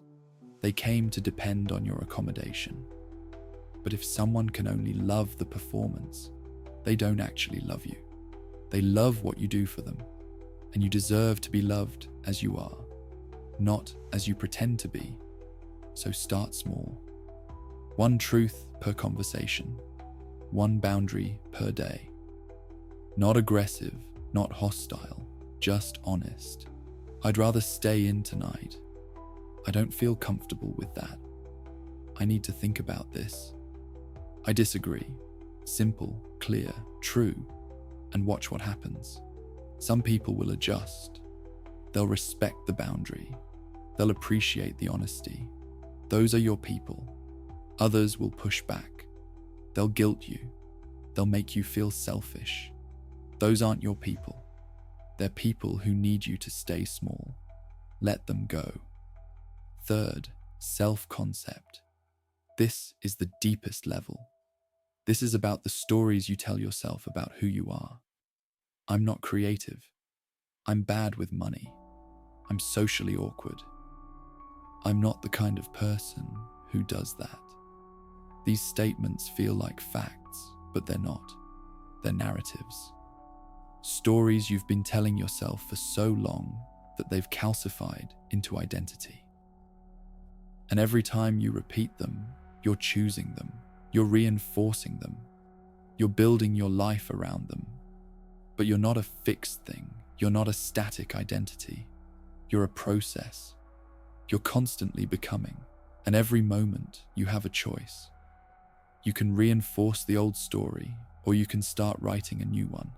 They came to depend on your accommodation. But if someone can only love the performance, they don't actually love you. They love what you do for them, and you deserve to be loved as you are, not as you pretend to be. So start small. One truth per conversation, one boundary per day. Not aggressive, not hostile, just honest. I'd rather stay in tonight. I don't feel comfortable with that. I need to think about this. I disagree. Simple, clear, true, and watch what happens. Some people will adjust. They'll respect the boundary. They'll appreciate the honesty. Those are your people. Others will push back. They'll guilt you. They'll make you feel selfish. Those aren't your people. They're people who need you to stay small. Let them go. Third, self-concept. This is the deepest level. This is about the stories you tell yourself about who you are. I'm not creative. I'm bad with money. I'm socially awkward. I'm not the kind of person who does that. These statements feel like facts, but they're not. They're narratives. Stories you've been telling yourself for so long that they've calcified into identity. And every time you repeat them, you're choosing them. You're reinforcing them. You're building your life around them. But you're not a fixed thing. You're not a static identity. You're a process. You're constantly becoming. And every moment you have a choice. You can reinforce the old story, or you can start writing a new one.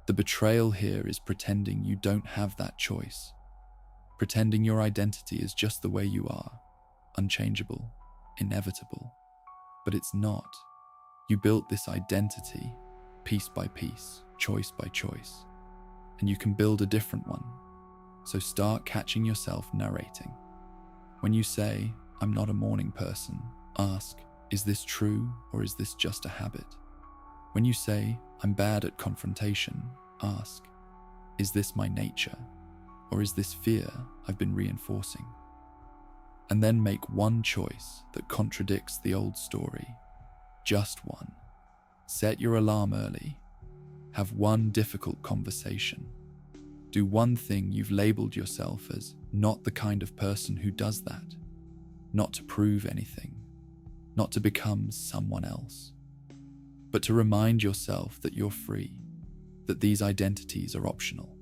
The betrayal here is pretending you don't have that choice. Pretending your identity is just the way you are, unchangeable, inevitable. But it's not. You built this identity, piece by piece, choice by choice. And you can build a different one. So start catching yourself narrating. When you say, I'm not a morning person, ask, is this true or is this just a habit? When you say, I'm bad at confrontation, ask, is this my nature or is this fear I've been reinforcing? And then make one choice that contradicts the old story. Just one. Set your alarm early. Have one difficult conversation. Do one thing you've labeled yourself as not the kind of person who does that. Not to prove anything. Not to become someone else. But to remind yourself that you're free. That these identities are optional.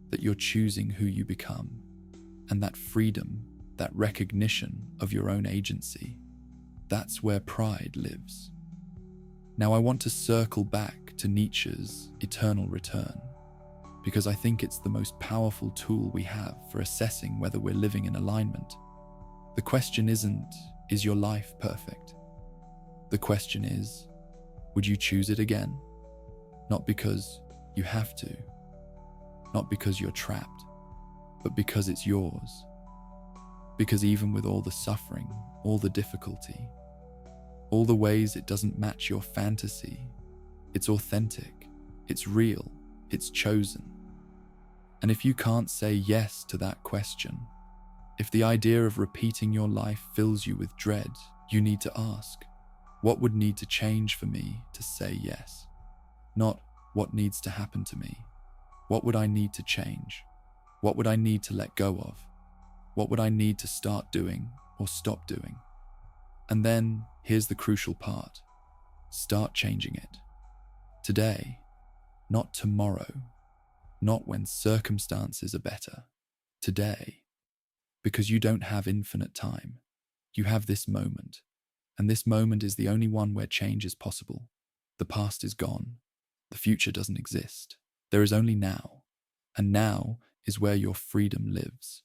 That you're choosing who you become. And that freedom, that recognition of your own agency, that's where pride lives. Now I want to circle back to Nietzsche's eternal return, because I think it's the most powerful tool we have for assessing whether we're living in alignment. The question isn't, is your life perfect? The question is, would you choose it again? Not because you have to, not because you're trapped, but because it's yours. Because even with all the suffering, all the difficulty, all the ways it doesn't match your fantasy, it's authentic, it's real, it's chosen. And if you can't say yes to that question, if the idea of repeating your life fills you with dread, you need to ask, what would need to change for me to say yes? Not what needs to happen to me. What would I need to change? What would I need to let go of? What would I need to start doing or stop doing? And then, here's the crucial part. Start changing it. Today, not tomorrow, not when circumstances are better. Today, because you don't have infinite time. You have this moment, and this moment is the only one where change is possible. The past is gone. The future doesn't exist. There is only now, and now is where your freedom lives.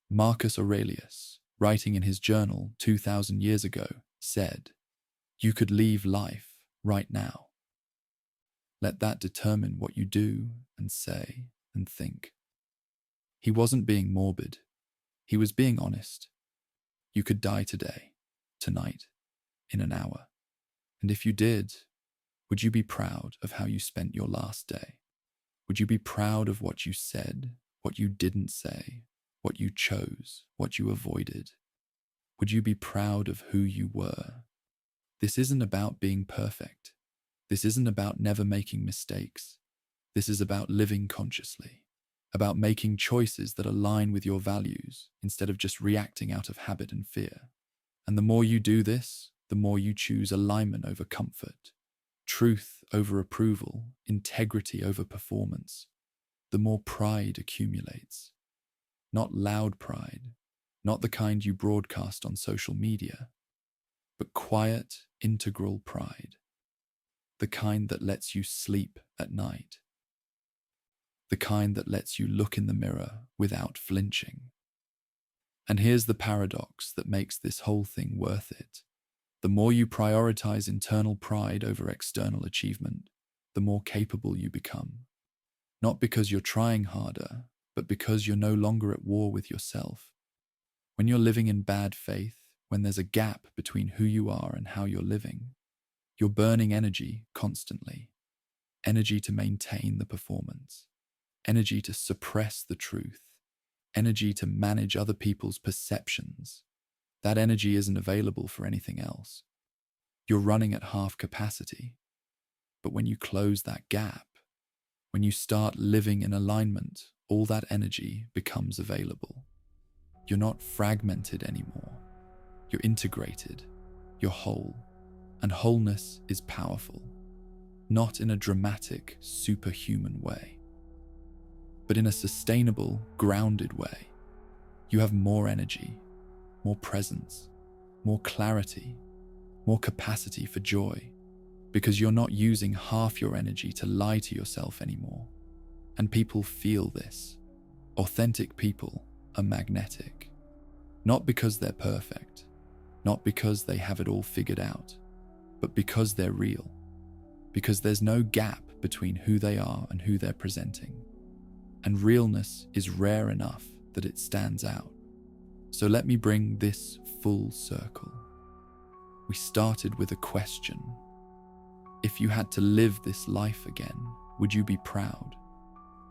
Marcus Aurelius, writing in his journal 2,000 years ago, said, "You could leave life right now." Let that determine what you do and say and think. He wasn't being morbid. He was being honest. You could die today, tonight, in an hour. And if you did, would you be proud of how you spent your last day? Would you be proud of what you said, what you didn't say, what you chose, what you avoided? Would you be proud of who you were? This isn't about being perfect. This isn't about never making mistakes. This is about living consciously, about making choices that align with your values instead of just reacting out of habit and fear. And the more you do this, the more you choose alignment over comfort, truth over approval, integrity over performance, the more pride accumulates. Not loud pride, not the kind you broadcast on social media, but quiet, integral pride. The kind that lets you sleep at night. The kind that lets you look in the mirror without flinching. And here's the paradox that makes this whole thing worth it. The more you prioritize internal pride over external achievement, the more capable you become. Not because you're trying harder, but because you're no longer at war with yourself. When you're living in bad faith, when there's a gap between who you are and how you're living, you're burning energy constantly. Energy to maintain the performance. Energy to suppress the truth. Energy to manage other people's perceptions. That energy isn't available for anything else. You're running at half capacity. But when you close that gap, when you start living in alignment, all that energy becomes available. You're not fragmented anymore. You're integrated. You're whole. And wholeness is powerful. Not in a dramatic, superhuman way, but in a sustainable, grounded way. You have more energy, more presence, more clarity, more capacity for joy, because you're not using half your energy to lie to yourself anymore. And people feel this. Authentic people are magnetic. Not because they're perfect, not because they have it all figured out, but because they're real. Because there's no gap between who they are and who they're presenting. And realness is rare enough that it stands out. So let me bring this full circle. We started with a question. If you had to live this life again, would you be proud?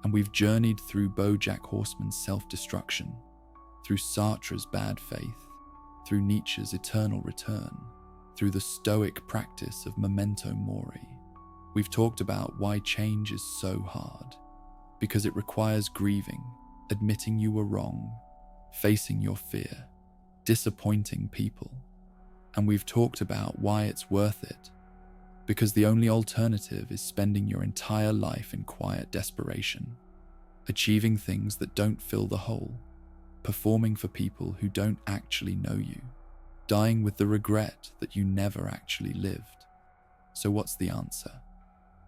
And we've journeyed through Bojack Horseman's self-destruction, through Sartre's bad faith, through Nietzsche's eternal return, through the stoic practice of memento mori. We've talked about why change is so hard, because it requires grieving, admitting you were wrong, facing your fear, disappointing people. And we've talked about why it's worth it, because the only alternative is spending your entire life in quiet desperation, achieving things that don't fill the hole, performing for people who don't actually know you, dying with the regret that you never actually lived. So what's the answer?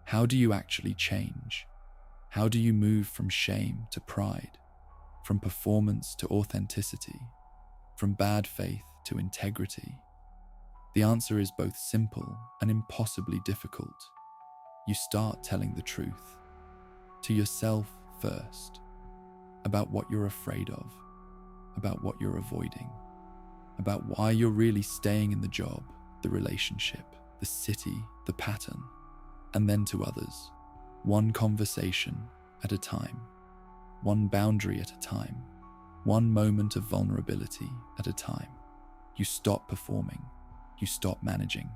How do you actually change? How do you move from shame to pride, from performance to authenticity, from bad faith to integrity? The answer is both simple and impossibly difficult. You start telling the truth to yourself first, about what you're afraid of, about what you're avoiding, about why you're really staying in the job, the relationship, the city, the pattern, and then to others, one conversation at a time, one boundary at a time, one moment of vulnerability at a time. You stop performing. You stop managing.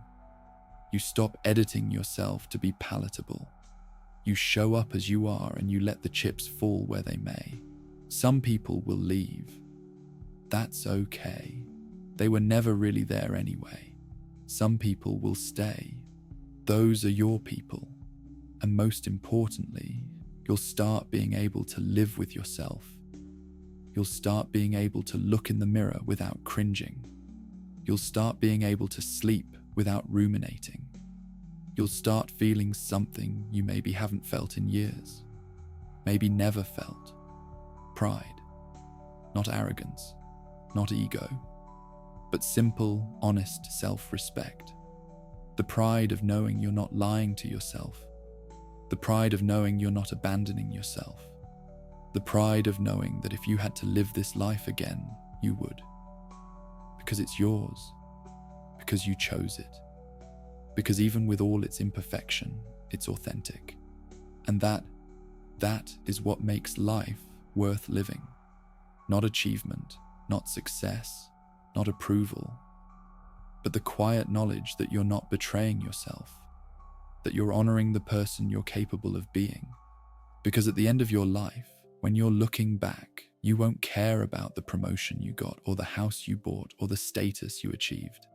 You stop editing yourself to be palatable. You show up as you are and you let the chips fall where they may. Some people will leave. That's okay. They were never really there anyway. Some people will stay. Those are your people. And most importantly, you'll start being able to live with yourself. You'll start being able to look in the mirror without cringing. You'll start being able to sleep without ruminating. You'll start feeling something you maybe haven't felt in years, maybe never felt. Pride. Not arrogance, not ego, but simple, honest self-respect. The pride of knowing you're not lying to yourself. The pride of knowing you're not abandoning yourself. The pride of knowing that if you had to live this life again, you would. Because it's yours. Because you chose it. Because even with all its imperfection, it's authentic. And that is what makes life worth living. Not achievement, not success, not approval, but the quiet knowledge that you're not betraying yourself, that you're honoring the person you're capable of being. Because at the end of your life, when you're looking back, you won't care about the promotion you got or the house you bought or the status you achieved.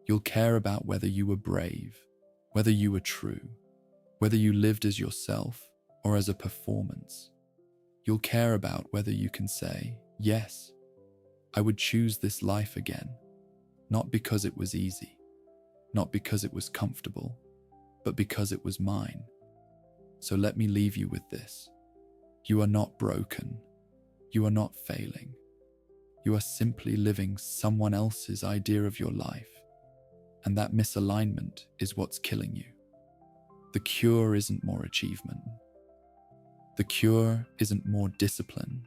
You'll care about whether you were brave, whether you were true, whether you lived as yourself or as a performance. You'll care about whether you can say, yes, I would choose this life again, not because it was easy, not because it was comfortable, but because it was mine. So let me leave you with this. You are not broken. You are not failing. You are simply living someone else's idea of your life. And that misalignment is what's killing you. The cure isn't more achievement. The cure isn't more discipline.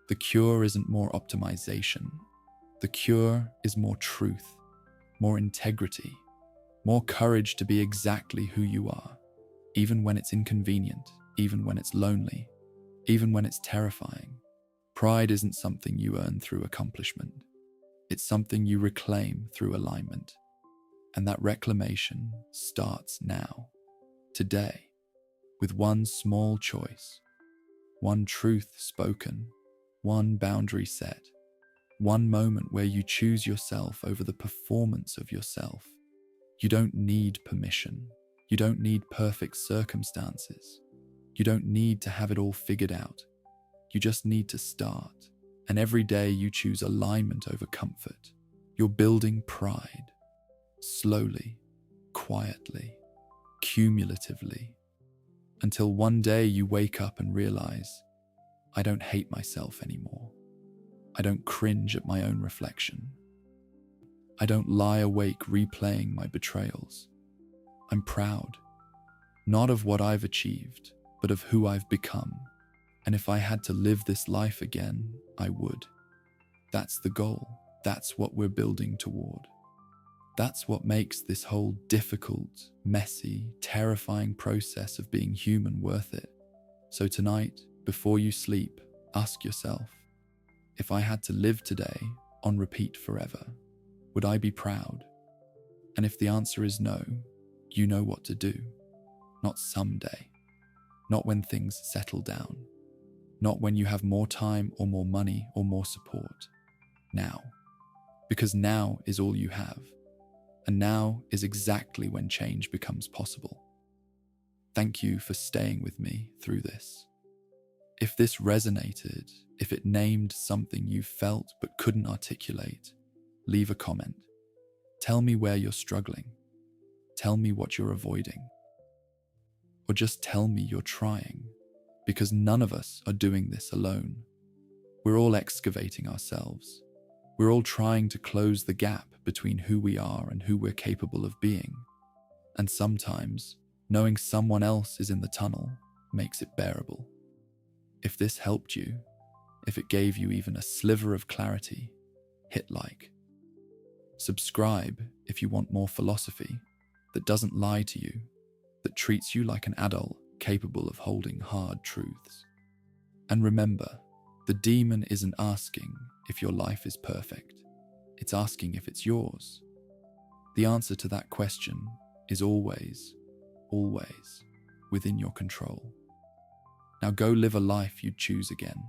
The cure isn't more optimization. The cure is more truth, more integrity, more courage to be exactly who you are, even when it's inconvenient, even when it's lonely, even when it's terrifying. Pride isn't something you earn through accomplishment. It's something you reclaim through alignment. And that reclamation starts now, today, with one small choice, one truth spoken, one boundary set, one moment where you choose yourself over the performance of yourself. You don't need permission. You don't need perfect circumstances. You don't need to have it all figured out. You just need to start. And every day you choose alignment over comfort. You're building pride. Slowly, quietly, cumulatively, until one day you wake up and realize, I don't hate myself anymore. I don't cringe at my own reflection. I don't lie awake replaying my betrayals. I'm proud, not of what I've achieved, but of who I've become. And if I had to live this life again, I would. That's the goal. That's what we're building toward. That's what makes this whole difficult, messy, terrifying process of being human worth it. So tonight, before you sleep, ask yourself, if I had to live today on repeat forever, would I be proud? And if the answer is no, you know what to do. Not someday. Not when things settle down. Not when you have more time or more money or more support. Now. Because now is all you have. And now is exactly when change becomes possible. Thank you for staying with me through this. If this resonated, if it named something you felt but couldn't articulate, leave a comment. Tell me where you're struggling. Tell me what you're avoiding. Or just tell me you're trying, because none of us are doing this alone. We're all excavating ourselves. We're all trying to close the gap between who we are and who we're capable of being. And sometimes, knowing someone else is in the tunnel makes it bearable. If this helped you, if it gave you even a sliver of clarity, hit like. Subscribe if you want more philosophy that doesn't lie to you, that treats you like an adult capable of holding hard truths. And remember, the demon isn't asking if your life is perfect. It's asking if it's yours. The answer to that question is always, always within your control. Now go live a life you'd choose again.